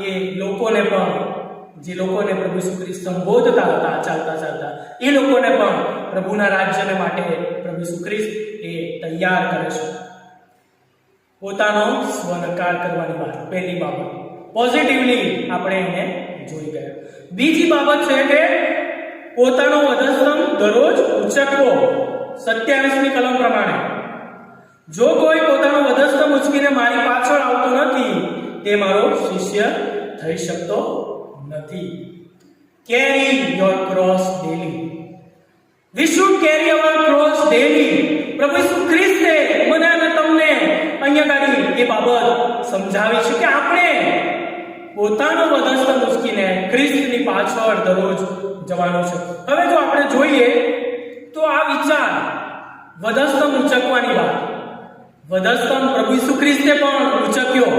એ લોકોને પણ, જે લોકોને પ્રભુ ઈસુ ખ્રિસ્ત સંબોધતા હતા ચાલતા એ લોકોને પણ પ્રભુના રાજ્યને માટે પ્રભુ ઈસુ ખ્રિસ્ત એ તૈયાર કરે છે. પોતાનો સ્વનકાર કરવાની વાત, પહેલી બાબત પોઝિટિવલી આપણે એને જોઈ ગયા. બીજી બાબત છે કે પોતાનો વધસ્તંભ દરરોજ ઉંચકવો. 27મી કલમ પ્રમાણે, જો કોઈ પોતાનો વધસ્તંભ ઉંચકીને મારી પાછળ આવતો નથી તે મારો શિષ્ય થઈ શકતો નથી. Carry your cross daily. We should carry our cross daily. પ્રભુ ઈસુ ખ્રિસ્તે મને અને તમને અહીંયા ગાડી એ બાબત સમજાવી છે કે આપણે પોતાનો વધસ્તંભ ઉચકીને ખ્રિસ્તની પાછળ દરરોજ જવાનું છે. હવે જો આપણે જોઈએ તો આ વિચાર વધસ્તંભ ઉચકવાની વાત, વધસ્તંભ પ્રભુ ઈસુ ખ્રિસ્તે પણ ઉચક્યો.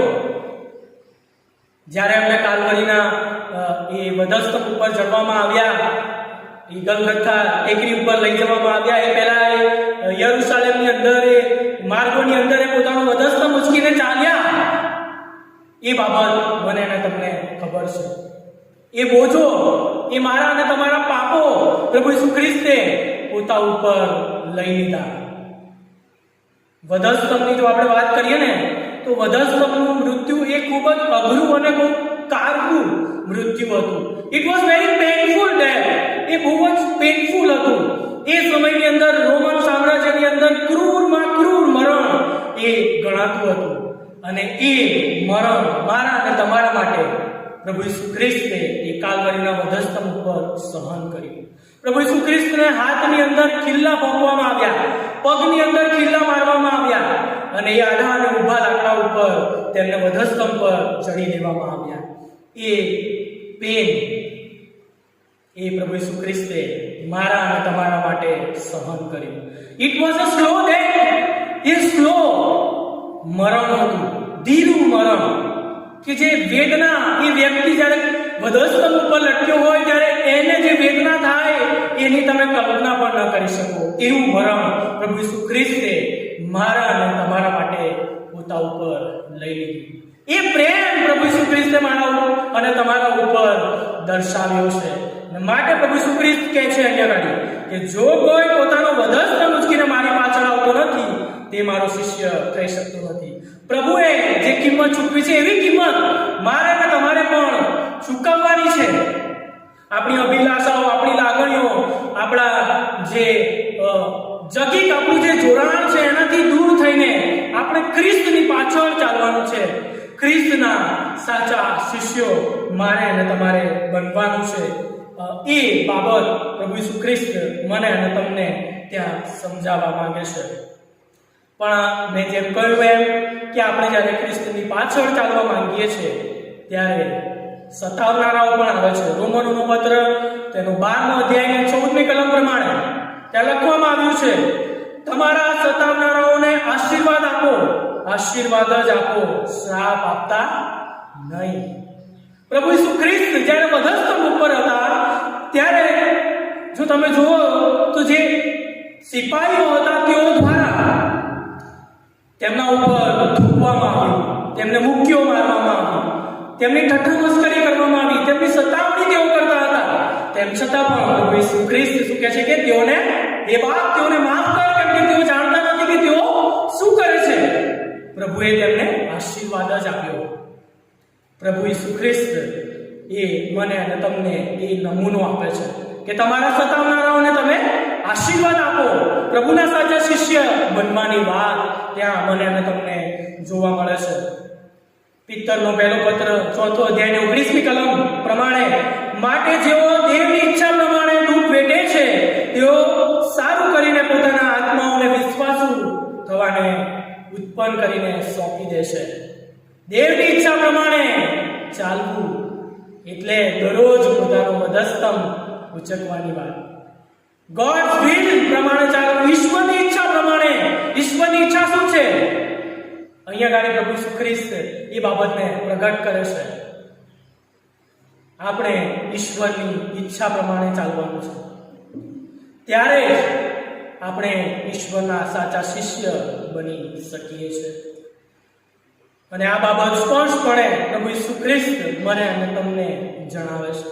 જ્યારે એમને કાલ્વરીના એ વધસ્તંભ ઉપર ચડવામાં આવ્યા, એ ગલગથા ટેકરી ઉપર લઈ જવામાં આવ્યા, એ પહેલા યરુશલેમની અંદર એ માર્ગોની અંદર એ પોતાનો વધસ્તંભ ઉચકીને ચાલ્યા. એ બાબત મને અને તમને ખબર છે. એ બોજો, એ મારા અને તમારા પાપો પ્રભુ ઈસુ ખ્રિસ્તે પોતા ઉપર લઈ લીધા. વધસ્તંભની જો આપણે વાત કરીએ ને તો વધસ્તંભનું મૃત્યુ એ ખૂબ જ અઘરું અને બહુ કારકું મૃત્યુ હતું. It was very painful death. એ બહુ જ પેઇનફુલ હતું. એ સમયની અંદર રોમન સામ્રાજ્યની અંદર ક્રૂરમાં ક્રૂર મરણ એ ગણાતું હતું. અને એ મરણ મારા અને તમારા માટે પ્રભુ ઈસુ ખ્રિસ્તે એ કાલ્વરીના વધસ્તંભ ઉપર સહન કર્યું. પ્રભુ ઈસુ ખ્રિસ્તને હાથની અંદર ખીલ્લા ભોંકવામાં આવ્યા, પગની અંદર ખીલ્લા મારવામાં આવ્યા, અને એ આડા અને ઊભા લાકડા ઉપર તેમને વધસ્તંભ પર ચડી દેવામાં આવ્યા. એ પેન એ પ્રભુ ઈસુ ખ્રિસ્તે મારા અને તમારા માટે સહન કર્યું. It was a slow death. A slow મરણ હતું, ધીરું મરણ, કે જે વેદના એ વ્યક્તિ જ્યારે વધસ્તંભ ઉપર લટક્યો હોય ત્યારે એને જે વેદના થાય એની તમે કલ્પના પણ ન કરી શકો. એવું મરણ પ્રભુ ઈસુ ખ્રિસ્તે મારા અને તમારા માટે પોતા ઉપર લઈ લીધું. એ પ્રેમ પ્રભુ ઈસુ ખ્રિસ્તે મારા અને તમારા ઉપર દર્શાવ્યો છે. માટે પ્રભુ ઈસુ ખ્રિસ્ત કહે છે અહીંયા કે જો કોઈ પોતાનો વધસ્તંભ ઉચકીને મારી પાછળ આવતો નથી તે મારો શિષ્ય થઈ શકતો નથી. પ્રભુએ જે કિંમત ચૂકવી છે એવી કિંમત મારે અને તમારે પણ ચૂકવવાની છે. આપણી અભિલાષાઓ, આપણી લાગણીઓ, આપણા જે જગીક આપણું જે જોડાણ છે એનાથી દૂર થઈને આપણે ખ્રિસ્તની પાછળ ચાલવાનું છે. ખ્રિસ્તના સાચા શિષ્યો મારે અને તમારે બનવાનું છે. એ બાબત પ્રભુ ઈસુ ખ્રિસ્ત મને અને તમને ત્યાં સમજાવવા માંગે છે. પણ મેં જેમ કહ્યું એમ કે આપણે જ્યારે ખ્રિસ્તની પાછળ ચાલવા માંગીએ છીએ ત્યારે સતાવનારાઓ પણ આવે છે. રોમનોનો પત્ર તેનો 12મો અધ્યાય 14મી કલમ પ્રમાણે ત્યાં લખવામાં આવ્યું છે, તમારા સતાવનારાઓને આશીર્વાદ આપો, આશીર્વાદ જ આપો, શ્રાપ આપતા નહીં. પ્રભુ ઈસુ ખ્રિસ્ત જ્યારે વધસ્તંભ ઉપર હતા ત્યારે જો તમે જુઓ તો જે સિપાહીઓ હતા તેઓ દ્વારા તેમના ઉપર થૂંકવામાં આવ્યું, તેમને મુક્કીઓ મારવામાં આવી, તેમની ઠઠ્ઠા મસ્કરી કરવામાં આવી, તેમની સતાવણી તેઓ કરતા હતા. તેમ છતાં પણ પ્રભુ ઈસુ ખ્રિસ્ત શું કહે છે કે તેઓને એ બાપ તેઓને માફ કર, કેમ કે તેઓ જાણતા નથી કે તેઓ શું કરે છે. પ્રભુએ તેમને આશીર્વાદ જ આપ્યો. પ્રભુ ઈસુ ખ્રિસ્ત એ મને અને તમને એ નમૂનો આપે છે કે તમારા સતાવનારાઓને તમે આશીર્વાદ આપો. પ્રભુના સાચા શિષ્ય બનવાની વાત ત્યાં મને અને તમને જોવા મળે છે. પિત્તરનો પહેલો પત્ર 4 અધ્યાયની 19મી કલમ પ્રમાણે, માટે જેઓ દેવની ઈચ્છા પ્રમાણે દુઃખ વેઠે છે તેઓ સારું કરીને પોતાના આત્માઓને વિશ્વાસુ થવાને ઉત્પન્ન કરીને સોંપી દે છે. દેવની ઈચ્છા પ્રમાણે ચાલવું એટલે દરરોજ પોતાનો વધસ્તંભ ઉચકવાની વાત. ગોડ્સ વિલ પ્રમાણે ચાલવું, ઈશ્વરની ઈચ્છા પ્રમાણે. ઈશ્વરની ઈચ્છા શું છે? અહીંયા ગાડી પ્રભુ ઈસુ ખ્રિસ્ત એ બાબતને પ્રગટ કરે છે. આપણે ઈશ્વરની ઈચ્છા પ્રમાણે ચાલવાનું છે, ત્યારે જ આપણે ઈશ્વરના સાચા શિષ્ય બની શકીએ છીએ. અને આ બાબત સ્પષ્ટપણે પ્રભુ ઈસુ ખ્રિસ્ત મને અને તમને જણાવે છે.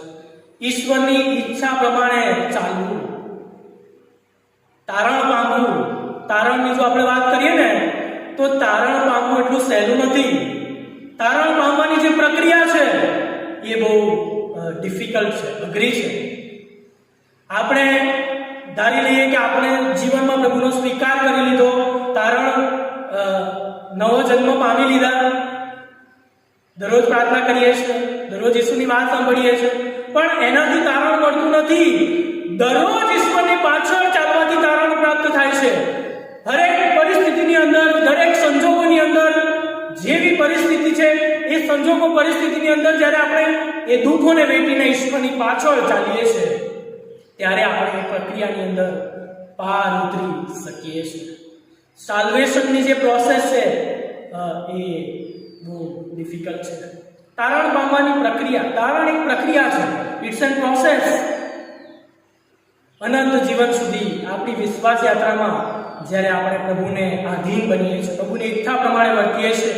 ઈશ્વરની ઈચ્છા પ્રમાણે ચાલવું, તારણ પામવું. તારણની જો આપણે વાત કરીએ ને તો તારણ પામવું એટલું સહેલું નથી. તારણ પામવાની જે પ્રક્રિયા છે એ બહુ ડિફિકલ્ટ છે, અઘરી છે. આપણે ધારી લઈએ કે આપણે જીવનમાં પ્રભુનો સ્વીકાર કરી લીધો, તારણ નવો જન્મ પામી લીધા, દરરોજ પ્રાર્થના કરીએ છીએ, દરરોજ ઈસુની વાત સાંભળીએ છીએ, પણ એનાથી તારણ મળતું નથી. દરરોજ ઈશ્વરની પાછળ ચાલવાથી તારણ પ્રાપ્ત થાય છે. દરેક પરિસ્થિતિની અંદર, દરેક સંજોગોની અંદર, જેવી પરિસ્થિતિ છે એ સંજોગો પરિસ્થિતિની અંદર જ્યારે આપણે એ દુઃખોને વેઠીને ઈશ્વરની પાછળ ચાલીએ છીએ ત્યારે આપણે એ પ્રક્રિયાની અંદર પાર ઉતરી શકીએ છીએ. સાલ્વેશનની જે પ્રોસેસ છે એ બહુ ડિફિકલ્ટ છે. તારણ પામવાની પ્રક્રિયા, તારણ એક પ્રક્રિયા છે, ઇટ્સ એન પ્રોસેસ. અનંત જીવન સુધી આપણી વિશ્વાસ યાત્રામાં જ્યારે આપણે પ્રભુને આધીન બનીએ છીએ, પ્રભુની ઈચ્છા પ્રમાણે વર્તીએ છીએ,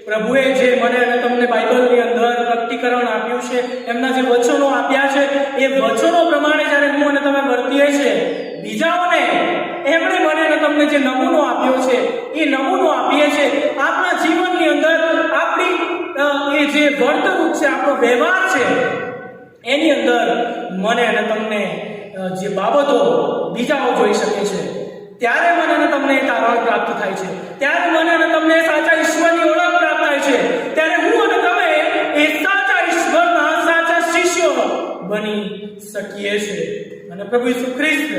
પ્રભુએ જે મને અને તમને બાઇબલની અંદર પ્રકટીકરણ આપ્યું છે, એમના જે વચનો આપ્યા છે, એ વચનો પ્રમાણે જ્યારે હું અને તમે વર્તીએ છીએ, બીજાઓને એમણે મને અને તમને જે નમૂનો આપ્યો છે એ નમૂનો આપીએ છીએ. આપણા જીવનની અંદર આપણી એ જે વર્તણૂક છે, આપણો વ્યવહાર છે, એની અંદર મને અને તમને જે બાબતો બીજાઓ જોઈ શકે છે, ત્યારે મને અને તમને તારણ પ્રાપ્ત થાય છે, ત્યારે મને અને તમને સાચા ઈશ્વરની ઓળખ પ્રાપ્ત થાય છે, ત્યારે હું અને તમે એ સાચા ઈશ્વરના સાચા શિષ્યો બની શકીએ છીએ. અને પ્રભુ ઈસુ ખ્રિસ્ત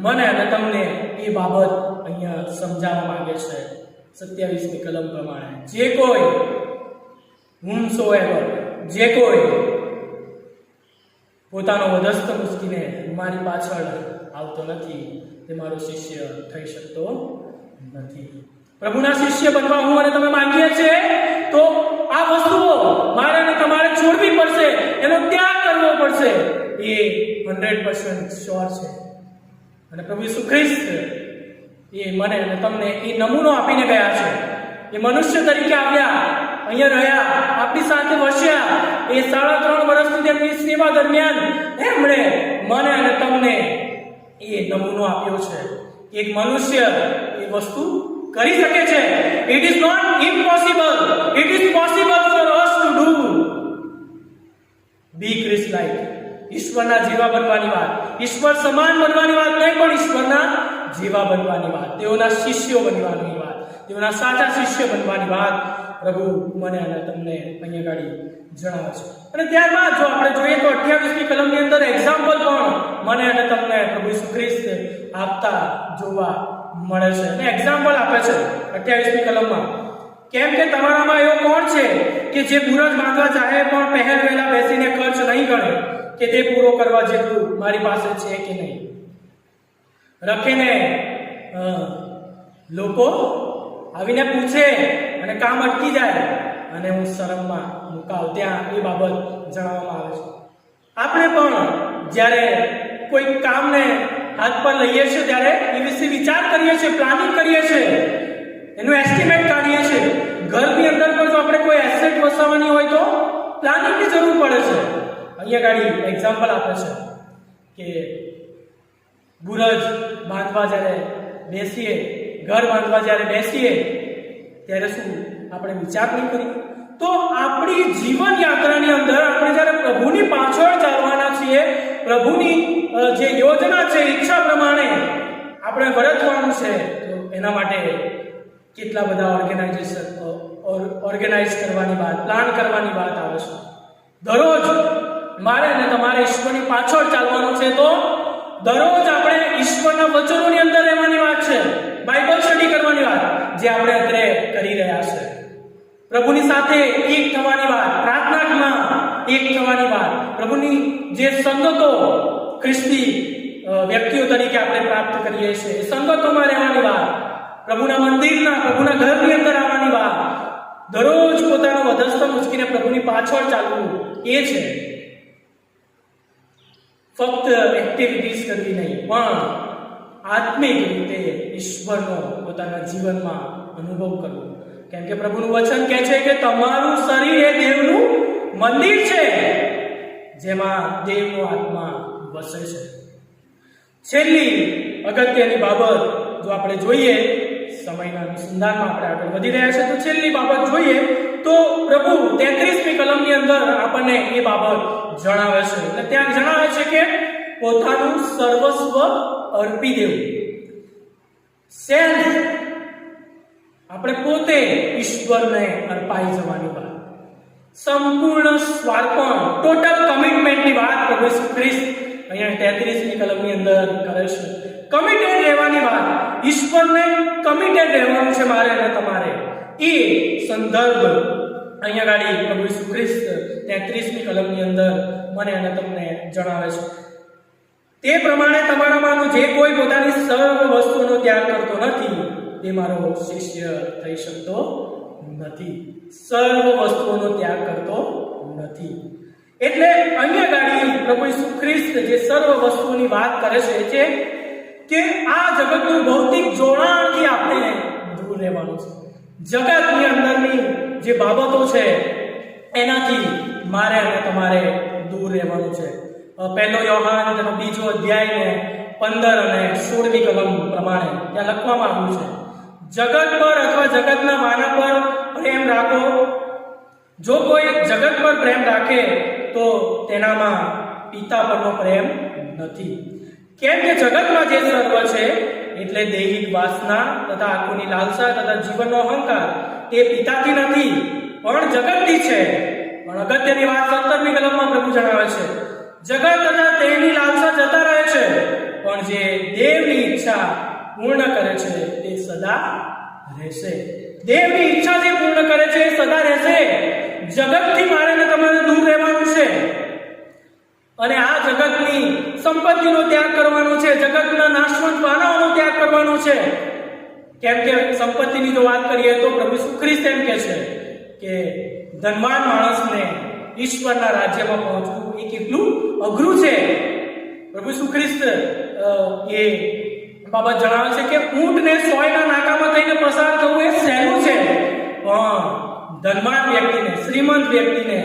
મને અને તમને એ બાબત અહીંયા સમજાવવા માંગે છે 27મી કલમ પ્રમાણે. જે કોઈ whomsoever, જે કોઈ પોતાનો વધસ્તંભ ઉચકીને મારી પાછળ આવતો નથી તે મારો શિષ્ય થઈ શકતો નથી. પ્રભુના શિષ્ય બનવા હું અને તમે માંગીએ છીએ તો આ વસ્તુઓ મારે અને તમારે છોડવી પડશે, એનો ત્યાગ કરવો પડશે. એ 100% શ્યોર છે. અને પ્રભુ ઈસુ ખ્રિસ્ત એ મને અને તમને એ નમૂનો આપીને ગયા છે. એ મનુષ્ય તરીકે આવ્યા, અહીંયા રહ્યા, આપણી સાથે વસ્યા. એ 3.5 વર્ષની તેમની સેવા દરમિયાન એમણે મને અને તમને એ નમૂનો આપ્યો છે. એક મનુષ્ય એ વસ્તુ કરી શકે છે. It is not impossible, it is possible for us to do. Be Christ like. ઈશ્વરના જેવા બનવાની વાત, ઈશ્વર સમાન બનવાની વાત નહીં, પણ ઈશ્વરના જેવા બનવાની વાત, તેઓના શિષ્યો બનવાની વાત, તેઓના સાચા શિષ્ય બનવાની વાત પ્રભુ મને અને તમને અહીંયા ગાડી જણાવે છે. અને ત્યારબાદ જો આપણે જોઈએ તો 28મી કલમની અંદર એક્ઝામ્પલ પણ મને અને તમને પ્રભુ ઈસુ ખ્રિસ્ત આપતા જોવા મળે છે. અને એક્ઝામ્પલ આપે છે 28મી કલમમાં. કેમ કે તમારામાં એવો કોણ છે કે જે બુરજ બાંધવા ચાહે પણ પહેલ વહેલા બેસીને ખર્ચ નહીં ગણે કે તે પૂરો કરવા જેટલું મારી પાસે છે કે નહીં. રખીને લોકો આવીને પૂછે અને કામ અટકી જાય અને હું શરમમાં મુકાવ, ત્યાં એ બાબત જણાવવામાં આવે છે. આપણે પણ જ્યારે કોઈ કામને હાથ પર લઈએ છીએ ત્યારે એ વિશે વિચાર કરીએ છીએ, પ્લાનિંગ કરીએ છીએ, એનું એસ્ટિમેટ કાઢીએ છીએ. ઘરની અંદર પણ જો આપણે કોઈ એસેટ વસાવવાની હોય તો પ્લાનિંગની જરૂર પડે છે. અહીંયા ગાડી એક્ઝામ્પલ આપે છે કે બુરજ બાંધવા જ્યારે બેસીએ, ઘર બાંધવા જ્યારે બેસીએ ત્યારે શું આપણે વિચાર નહીં કરીએ? તો આપણી જીવન યાત્રાની અંદર આપણે જ્યારે પ્રભુની પાછળ ચાલવાના છીએ, પ્રભુની જે યોજના છે, ઈચ્છા પ્રમાણે આપણે વર્તવાનું છે, તો એના માટે કેટલા બધા ઓર્ગેનાઇઝ કરવાની વાત, પ્લાન કરવાની વાત આવે છે. દરરોજ મારે અને તમારે ઈશ્વરની પાછળ ચાલવાનું છે, તો દરરોજ આપણે ઈશ્વરના વચનોની અંદર રહેવાની વાત છે, બાઇબલ સ્ટડી કરવાની વાત, જે આપણે અત્યારે કરી રહ્યા છે. પ્રભુની સાથે એક થવાની વાત, પ્રાર્થનામાં એક થવાની વાત, પ્રભુની જે સંગતો ખ્રિસ્તી વ્યક્તિઓ તરીકે આપણે પ્રાપ્ત કરીએ છીએ, સંગતોમાં રહેવાની વાત, પ્રભુના મંદિરના, પ્રભુના ઘરની અંદર આવવાની વાત, દરરોજ પોતાનો વધસ્ત મૂકીને પ્રભુની પાછળ ચાલવું, એ છે. ફક્ત એક્ટિવિટીઝ કરવી નહીં, પણ આત્મિક રીતે ઈશ્વરનો પોતાના જીવનમાં અનુભવ કરવો. કેમ કે પ્રભુનું વચન કહે છે કે તમારું શરીર એ દેવનું મંદિર છે, જેમાં દેવનો આત્મા વસે છે. છેલ્લી અગત્યની બાબત જો આપણે જોઈએ, સમયના અનુસંધાનમાં આપણે આગળ વધી રહ્યા છે, તો છેલ્લી બાબત જોઈએ તો પ્રભુ 33મી કલમની અંદર આપણને એ બાબત જણાવે છે. એટલે ત્યાં જણાવે છે કે પોતાનું સર્વસ્વ અર્પી દેવું. સેલ્ફ, આપણે પોતે ઈશ્વરને અર્પાઈ જવાની વાત, સંપૂર્ણ સ્વાર્પણ, ટોટલ કમિટમેન્ટની વાત પ્રભુ ઈસુ ખ્રિસ્ત અહીંયા 33મી કલમની અંદર કરે છે. કમિટેડ રહેવાની વાત, ઈશ્વરને કમિટેડ રહેવાનું છે મારે અને તમારે. એ સંદર્ભ અહીંયા ગાડી પ્રભુ ઈસુ ખ્રિસ્ત 33મી કલમની અંદર મને અને તમને જણાવે છે. તે પ્રમાણે તમારામાંનો જે કોઈ પોતાની સર્વ વસ્તુનો ત્યાગ કરતો નથી, તે મારો શિષ્ય થઈ શકતો નથી. સર્વ વસ્તુઓનો ત્યાગ કરતો નથી. એટલે અન્ય ગાડી પ્રભુ ઈસુ ખ્રિસ્ત જે સર્વ વસ્તુઓની વાત કરે છે કે આ જગતનું ભૌતિક જોડાણથી આપણે દૂર રહેવાનું છે. જગતની અંદરની જે બાબતો છે એનાથી મારે અને તમારે દૂર રહેવાનું છે. પહેલો યોહાન તેનો 2 અધ્યાય ને 15 અને 16મી કલમ પ્રમાણે ત્યાં લખવામાં આવ્યું છે, જગત પર અથવા જગતના માના પર પ્રેમ રાખો. જો કોઈ જગત પર પ્રેમ રાખે તો તેનામાં પિતા પરનો પ્રેમ નથી. કેમ કે જગતમાં જે સર્વ છે એટલે દૈહિક વાસના તથા આંખોની લાલસા તથા જીવનનો અહંકાર તે પિતાથી નથી પણ જગતથી છે. પણ અગત્યની વાત 17મી કલમમાં પ્રભુ જણાવે છે, જગત તથા તેની લાલસા જતા રહે છે, પણ જે દેવની ઈચ્છા પૂર્ણ કરે છે તે સદા રહેશે. દેવની ઈચ્છા જે પૂર્ણ કરે છે એ સદા રહેશે. જગતથી મારે ને તમારે દૂર રહેવાનું છે અને આ જગતની સંપત્તિનો ત્યાગ કરવાનો છે, જગતના નાશવંત માનવનો ત્યાગ કરવાનો છે. કેમ કે સંપત્તિની જો વાત કરીએ તો પ્રભુ ઈસુ ખ્રિસ્ત એમ કહે છે કે ધનવાન માણસને ઈશ્વરના રાજ્યમાં પહોંચવું એ કેટલું અઘરું છે. પ્રભુ ઈસુ ખ્રિસ્ત એ બાબત જણાવે છે કે ઊંટને સોયના નાકામાં થઈને પસાર થવું એ સહેલું છે, પણ ધનવાન વ્યક્તિને, શ્રીમંત વ્યક્તિને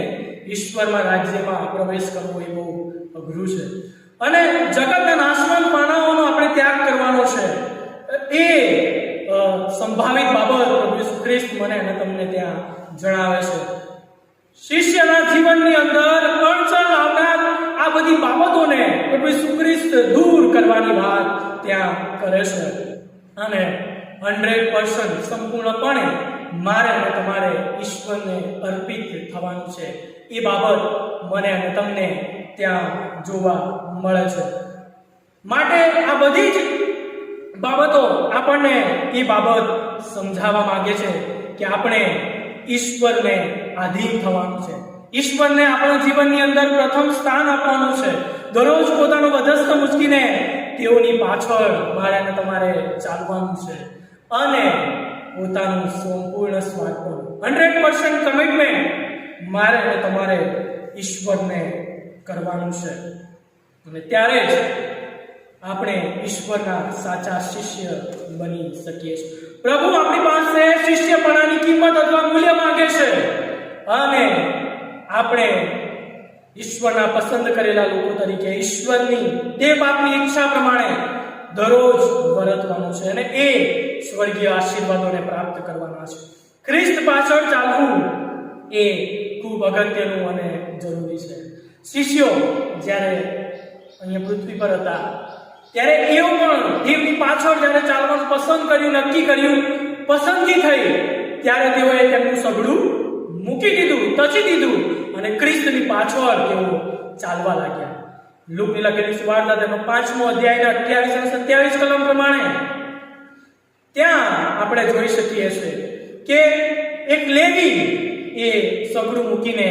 ઈશ્વરના રાજ્યમાં પ્રવેશ કરવો એ બહુ અઘરું છે. અને જગતના નાશવંત માનવોનો આપણે ત્યાગ કરવાનો છે. એ સંભાવિત બાબત પ્રભુ ઈસુ ખ્રિસ્ત મને અને તમને ત્યાં જણાવે છે. શિષ્યના જીવનની અંદર અડચણ લાવનાર આ બધી બાબતોને પ્રભુ ઈસુ ખ્રિસ્ત દૂર કરવાની વાત ત્યાં કરે છે. અને 100% સંપૂર્ણપણે મારે અને તમારે ઈશ્વરને અર્પિત થવાનું છે. એ બાબત મને અને તમને ત્યાં જોવા મળે છે. માટે આ બધી જ બાબતો આપણને એ બાબત સમજાવવા માંગે છે કે આપણે ઈશ્વરને આધીન થવાનું છે. ઈશ્વરને આપણા જીવનની અંદર પ્રથમ સ્થાન આપવાનું છે. દરરોજ પોતાનો વધસ્ત મૂકીને તેઓની પાછળ મારે અને તમારે ચાલવાનું છે અને પોતાનું સંપૂર્ણ સમર્પણ 100% કમિટમેન્ટ મારે અને તમારે ઈશ્વરને કરવાનું છે. અને ત્યારે જ આપણે ઈશ્વરના સાચા શિષ્ય બની શકીએ છીએ. પ્રભુ આપણી પાસે શિષ્યપણાની કિંમત અથવા મૂલ્ય માંગે છે અને આપણે ઈશ્વરના પસંદ કરેલા લોકો તરીકે ઈશ્વરની તે બાપની ઈચ્છા પ્રમાણે દરરોજ વર્તવાનું છે અને એ સ્વર્ગીય આશીર્વાદોને પ્રાપ્ત કરવાના છે. ખ્રિસ્ત પાછળ ચાલવું એ ખૂબ અગત્યનું અને જરૂરી છે. શિષ્યો જ્યારે અહીંયા પૃથ્વી પર હતા ત્યારે એઓ પણ દેવની પાછળ જ્યારે ચાલવાનું પસંદ કર્યું, નક્કી કર્યું, પસંદગી થઈ, ત્યારે તેઓએ તેમનું સગડું મૂકી દીધું, તજી દીધું અને ખ્રિસ્તની પાછળ તેઓ ચાલવા લાગ્યા. લૂકની લખેલી સુવાર્તા તેનો 5મો અધ્યાયના 28 અને 27 કલમ પ્રમાણે ત્યાં આપણે જોઈ શકીએ છીએ કે એક લેવી એ સગડું મૂકીને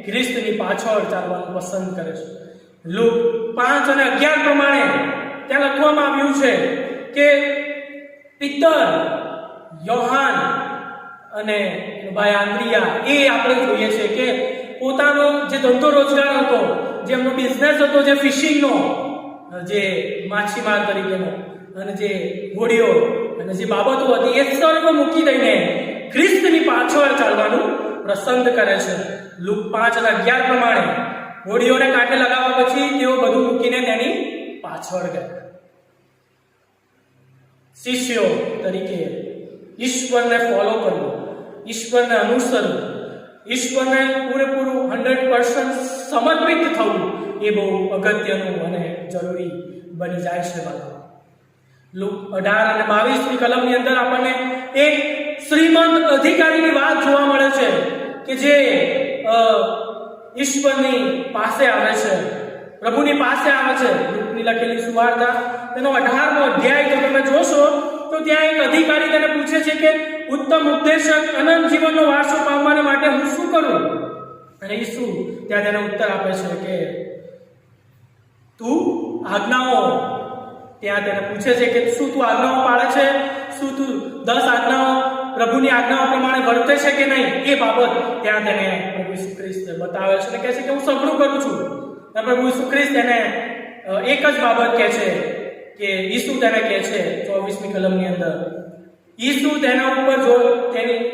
ખ્રિસ્તની પાછળ ચાલવાનું પસંદ કરે છે. લૂક 5 અને 11 પ્રમાણે ત્યાં લખવામાં આવ્યું છે કે પિત્તર, યોહાન અને ભાઈ આંદ્રિયા એ આપણે જોઈએ છે કે પોતાનો જે ધંધો રોજગાર હતો, જેમનો બિઝનેસ હતો, જે ફિશિંગનો, જે માછીમાર તરીકેનો અને જે હોડીઓ અને જે બાબતો હતી એ સર્વ મૂકી દઈને ખ્રિસ્તની પાછળ ચાલવાનું પસંદ કરે છે. લૂક 5 અને 11 પ્રમાણે હોડીઓને કાંઠે લગાવવા પછી તેઓ બધું મૂકીને તેની પાછળ ગયા. શિષ્યો તરીકે ઈશ્વરને ફોલો કરવું, ઈશ્વરને અનુસરવું, ઈશ્વરને પૂરેપૂરું 100% સમર્પિત થવું એ બહુ અગત્યનું અને જરૂરી બની જાય છે. લૂક 18 અને 22ની કલમની અંદર આપણને એક શ્રીમંત અધિકારીની વાત જોવા મળે છે કે જે ઈશ્વરની પાસે આવે છે, પ્રભુની પાસે આવે છે. લૂકની લખેલી સુવાર્તા તેનો 18મો અધ્યાય જો તમે જોશો તો ત્યાં એક અધિકારી તેને પૂછે છે કે ઉત્તમ ઉપદેશક, અનંત જીવનનો વારસો પામવા માટે હું શું કરું? અને ઈસુ ત્યાં તેને ઉત્તર આપે છે કે તું આજ્ઞાઓ, ત્યાં તેને પૂછે છે કે શું તું આજ્ઞાઓ પાળે છે? શું તું 10 આજ્ઞાઓ પ્રભુની આજ્ઞાઓ પ્રમાણે વર્તે છે કે નહીં? એ બાબત ત્યાં તેને પ્રભુ ઈસુ ખ્રિસ્ત બતાવે છે અને કહે છે કે હું સગડું કરું છું. અને પ્રભુ ઈસુ ખ્રિસ્ત તેને એક જ બાબત કહે છે કે ઈસુ તેને કહે છે 24મી કલમની અંદર, ઈસુ તેના ઉપર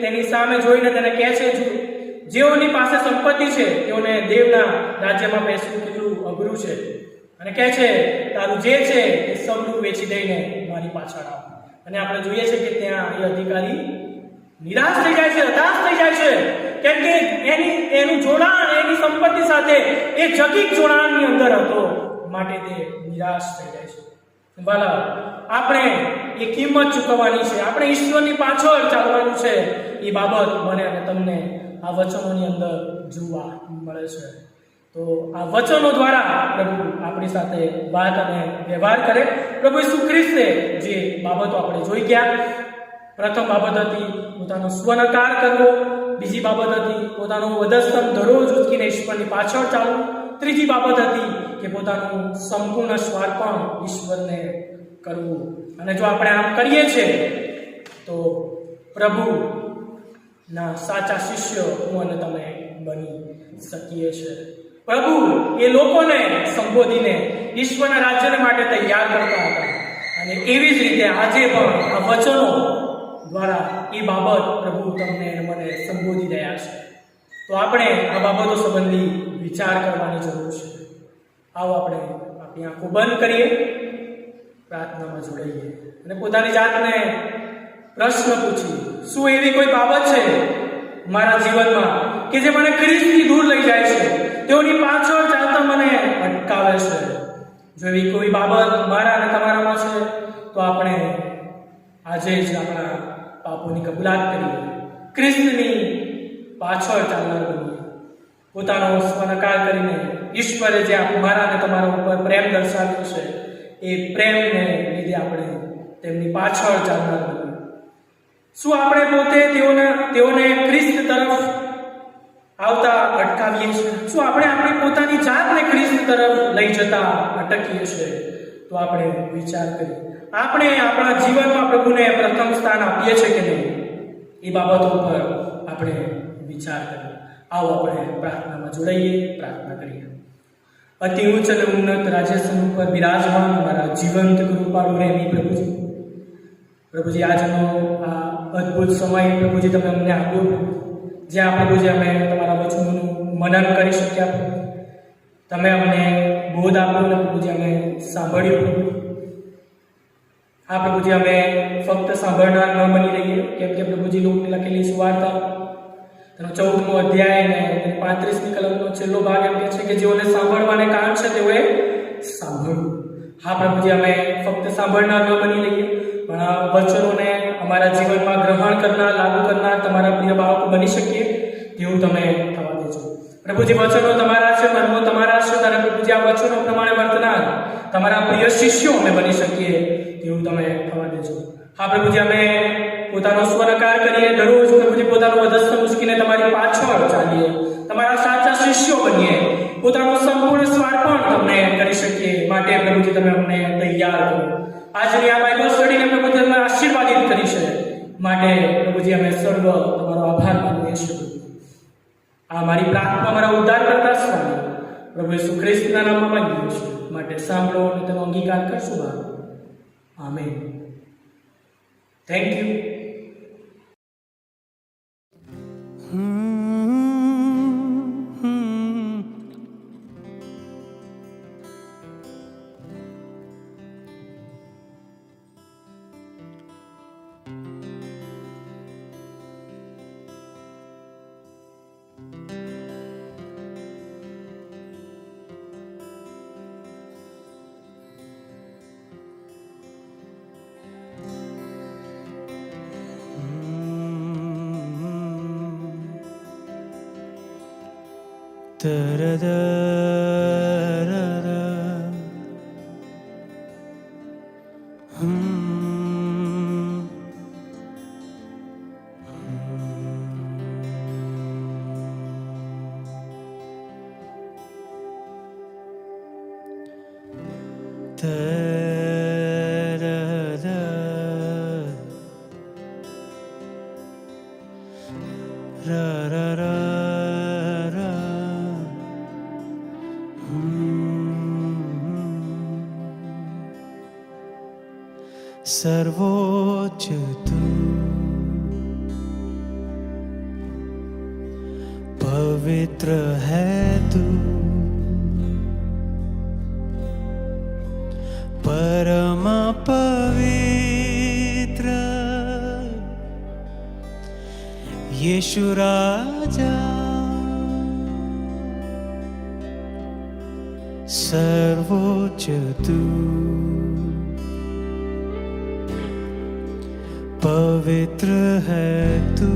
તેની સામે જોઈને તેને કહે છે જેઓની પાસે સંપત્તિ છે તેઓને દેવના રાજ્યમાં બેસવું કેટલું અઘરું છે, અને કહે છે તારું જે છે એ સગડું વેચી દઈને મારી પાછળ આવ. અને આપણે જોઈએ છે કે ત્યાં એ અધિકારી નિરાશ થઈ જાય છે, હતાશ થઈ જાય છે, કેમ કે એનું જોડાણ એની સંપત્તિ સાથે એ જગીક જોડાણની અંદર હતો, માટે તે નિરાશ થઈ જાય છે. ભલા આપણે એ કિંમત ચૂકવવાની છે, આપણે ઈશ્વરની પાછળ ચાલવાનું છે. એ બાબત મને અને તમને આ વચનોની અંદર જોવા મળે છે. તો આ વચનો દ્વારા પ્રભુ આપણી સાથે વાત અને વ્યવહાર કરે. પ્રભુ ઈસુ ખ્રિસ્તે જે બાબતો આપણે જોઈ ગયા, પ્રથમ બાબત હતી પોતાનો સ્વનકાર કરવો, બીજી બાબત હતી પોતાનો વધસ્તંભ દરરોજ ઉચકીને ઈશ્વરની પાછળ ચાલવું, ત્રીજી બાબત હતી કે પોતાનું સંપૂર્ણ સ્વાર્પણ ઈશ્વરને કરવું. અને જો આપણે આમ કરીએ છીએ તો પ્રભુના સાચા શિષ્ય હું અને તમે બની શકીએ છીએ. પ્રભુ એ લોકોને સંબોધીને ઈશ્વરના રાજ્યને માટે તૈયાર કરતા હતા અને એવી જ રીતે આજે પણ આ વચનો દ્વારા એ બાબત પ્રભુ તમને મને સંબોધી રહ્યા છે. તો આપણે આ બાબતો સંબંધી વિચાર કરવાની જરૂર છે. આવો આપણે આપણી આંખો બંધ કરીએ, પ્રાર્થનામાં જોડાઈએ અને પોતાની જાતને પ્રશ્ન પૂછીએ, શું એવી કોઈ બાબત છે મારા જીવનમાં કે જે મને ખ્રિસ્તથી દૂર લઈ જાય છે, તેઓની પાછળ ચાલતા મને અટકાવે છે? જો એવી કોઈ બાબત મારા અને તમારામાં છે તો આપણે આજે જ આપણા પાપોની કબૂલાત કરીએ, ખ્રિસ્તની પાછળ ચાલનાર બનીએ, પોતાનો સ્વનકાર કરીને ઈશ્વરે જે મારા અને તમારા ઉપર પ્રેમ દર્શાવ્યો છે એ પ્રેમને લીધે આપણે તેમની પાછળ ચાલનાર બનીએ. શું આપણે પોતે તેઓને ખ્રિસ્ત તરફ આવતા અટકાવીએ છીએ? શું આપણે આપણી પોતાની જાતને ખ્રિસ્ત તરફ લઈ જતા અટકીએ છીએ? તો આપણે વિચાર કરીએ, આપણે આપણા જીવનમાં પ્રભુને પ્રથમ સ્થાન આપીએ છીએ કે નહીં, એ બાબતો પર આપણે વિચાર કરીએ. આવો આપણે પ્રાર્થનામાં જોડાઈએ, પ્રાર્થના કરીએ. અતિ ઉચ્ચ અને ઉન્નત રાજ્યસન ઉપર બિરાજમાન અમારા જીવંત કૃપાળુ પ્રેમી પ્રભુજી, પ્રભુજી આજનો આ અદ્ભુત સમય પ્રભુજી તમે અમને આપ્યો, જ્યાં પ્રભુજી અમે તમારા વચનોનું મનન કરી શક્યા, તમે અમને બોધ આપ્યો ને પ્રભુજી અમે સાંભળ્યું. આ પ્રભુજી અમે ફક્ત સાંભળનાર ન બની રહીએ, કેમ કે પ્રભુજી લોકની લખેલી સુવાર્તા તેનો 14મો અધ્યાય ને 35મી કલમનો છેલ્લો ભાગ એમ કહે છે કે જેઓને સાંભળવાને કાન છે તેઓએ સાંભળવું. હા પ્રભુજી, અમે ફક્ત સાંભળનાર ન બની રહીએ, પણ આ વચનોને અમારા જીવનમાં ગ્રહણ કરનાર, લાગુ કરનાર તમારા પ્રિય બાળકો બની શકીએ તેવું તમે થવા દેજો. પ્રભુજી, વચનો તમારા છે, મર્મો તમારા છે, ત્યારે પ્રભુજી આ વચનો પ્રમાણે વર્તનાર તમારા પ્રિય શિષ્યો અમે બની શકીએ તેવું તમે થવા દેજો. હા પ્રભુજી, અમે પોતાનો સ્વનકાર કરીએ, દરરોજ પ્રભુજી પોતાનો વધસ્ત મુશ્કીને તમારી પાછળ ચાલીએ, તમારા સાચા શિષ્યો બનીએ, પોતાનો સંપૂર્ણ સ્વાર્પણ તમને કરી શકીએ. માટે પ્રભુજી તમે અમને તૈયાર કરો. આજની આ બાઇબલ સ્ટડીને પ્રભુજી તમે આશીર્વાદિત કરી છે, માટે પ્રભુજી અમે સર્વ તમારો આભાર માનીએ છીએ. આ મારી પ્રાર્થના મારા ઉદ્ધારકર્તા સ્વામી પ્રભુ ઈસુ ખ્રિસ્તના નામમાં માંગીએ છીએ, માટે સાંભળો અને તેનો અંગીકાર કરશો. આમેન. Thank you. सर्वोच्च तू पवित्र है तू, परम पवित्र यीशु राजा, सर्वोच्च तू पवित्र है तू,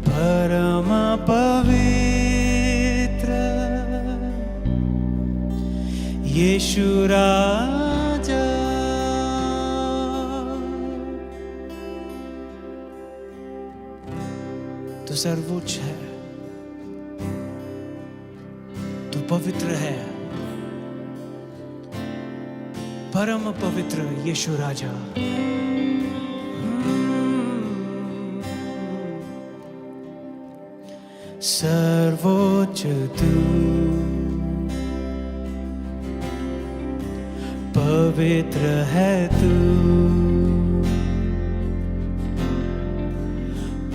परम पवित्र यीशु राजा, तू सर्वोच्च है, तू पवित्र है, परम पवित्र यीशु राजा, सर्वोच्च तू पवित्र है तू,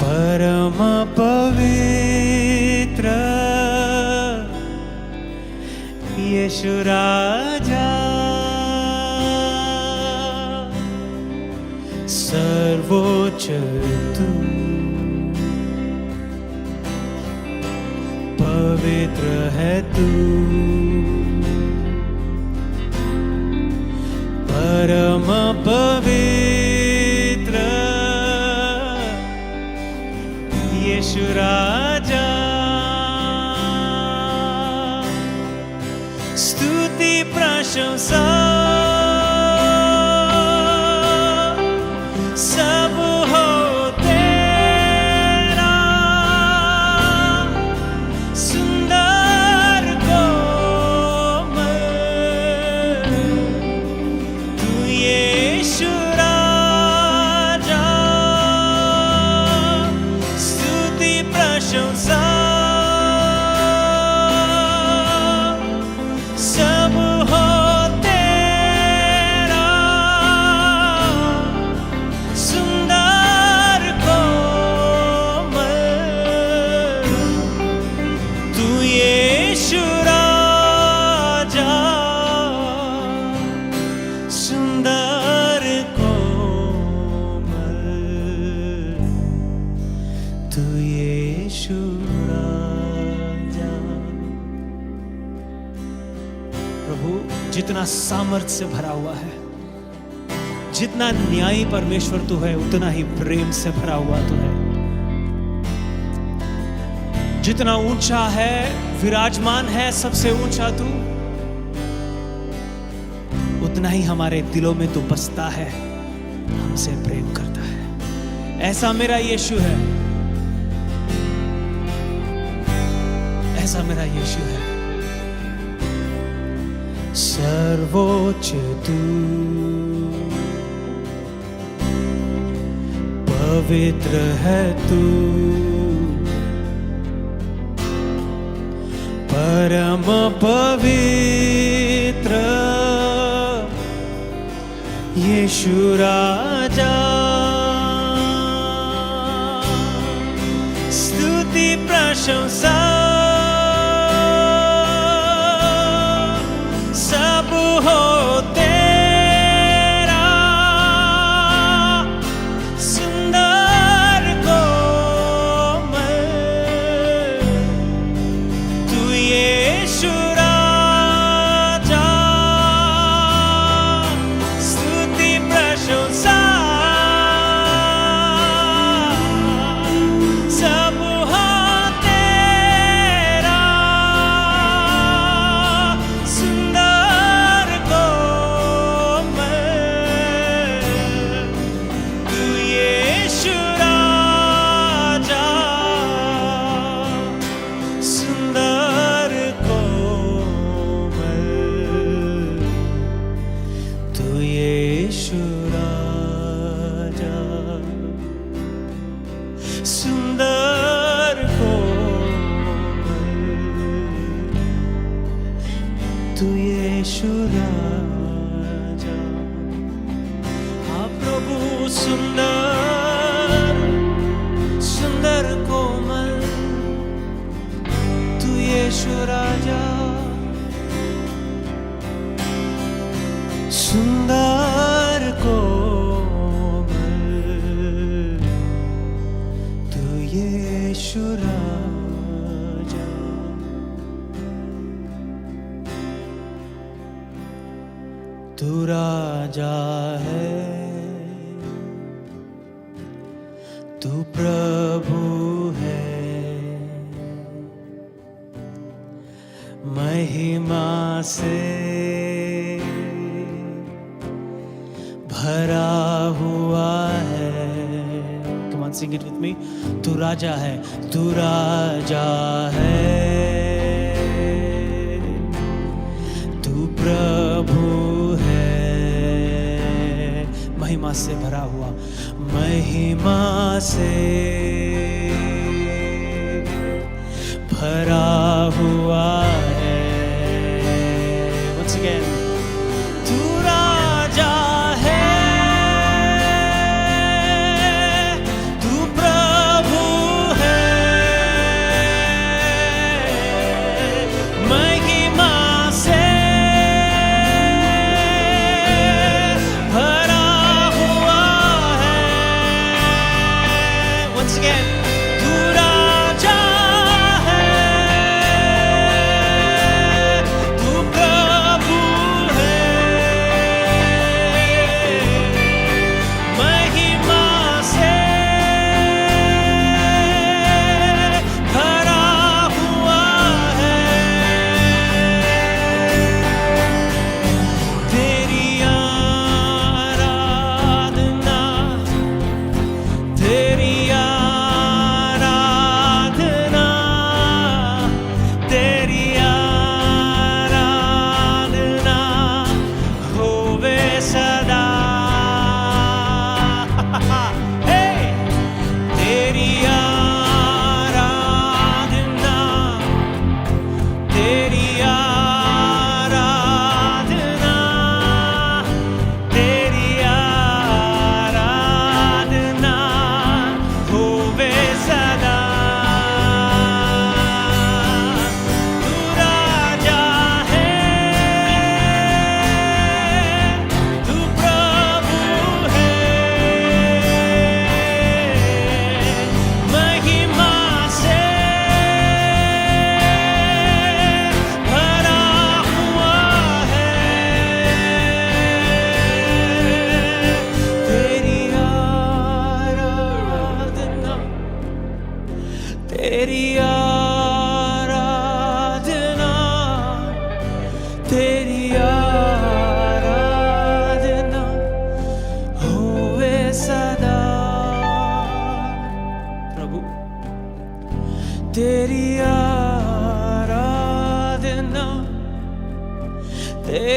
परम पवित्र यीशु राजा, सर्वोच्च तू पवित्र है तू, परम पवित्र यीशु राजा, स्तुति प्रशंसा सब हो तेरा, सुंदर प्रभु जितना सामर्थ्य से भरा हुआ है, जितना न्यायी परमेश्वर तू है, उतना ही प्रेम से भरा हुआ तू है। जितना ऊंचा है, विराजमान है सबसे ऊंचा तू, उतना ही हमारे दिलों में तू बसता है, हमसे प्रेम करता है। ऐसा मेरा यीशु है, ऐसा मेरा यीशु है। सर्वोच्च तू, पवित्र है तू, परम पवित्र यीशु राजा। स्तुति प्रशंसा सब हो तेरा, सुंदर कोमल तू यीशु राजा। स्तुति प्रशंसा सब हो तेरा, सुंदर कोमल तू यीशु राजा। सुंदर कोमल तू यीशु राजा। सुंदर कोमल तू यीशु राजा। हाँ प्रभु, सुंदर सुंदर कोमल तू यीशु राजा। सुंदर कोमल तू यीशु राजा। तू राजा है, तू प्रभु है, महिमा से भरा हुआ है। Come on, sing it with me. तू राजा है, तू राजा है, तू प्रभु है, महिमा से भरा हुआ, महिमा से भरा हुआ है। Once again, तू राजा है, तू प्रभु है, महिमा से भरा हुआ है। Once again,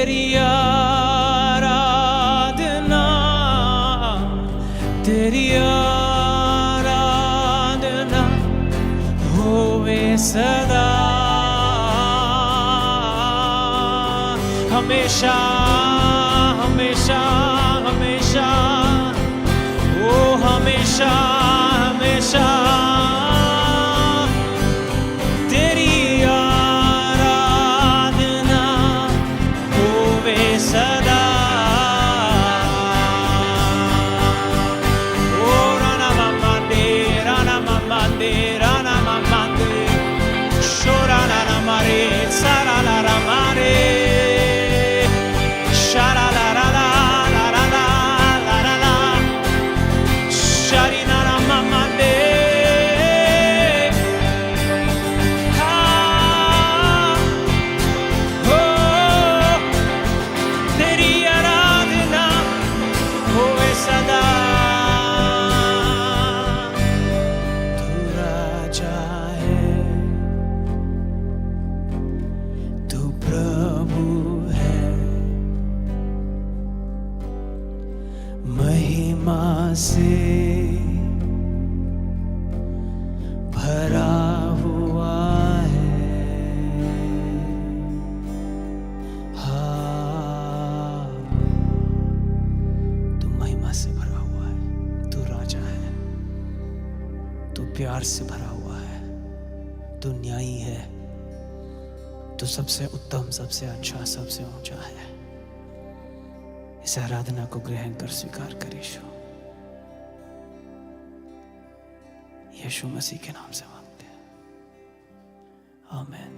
तेरी आराधना, तेरी आराधना होवे सदा, हमेशा हमेशा हमेशा, ओ हमेशा हमेशा तेरी आराधना होवे सदा। ओ राना मामांदे राना मामांदे राना मामांदे, शोरा राना मारे सारा ला रा मारे, शारा ला रा ला ला रा ला ला रा ला, शारी नाना मामांदे। तेरी आराधना होवे सदा। तू राजा है, तू प्रभु है, महिमा से भरा हुआ है। हाँ, तू महिमा से भरा हुआ है, तू राजा है, तू प्यार से भरा हुआ है, तू न्यायी है, तू सबसे उत्तम, सबसे अच्छा, सबसे ऊंचा है। इस आराधना को ग्रहण कर स्वीकार कर यीशु, यीशु मसीह के नाम से मांगते हैं, आमीन।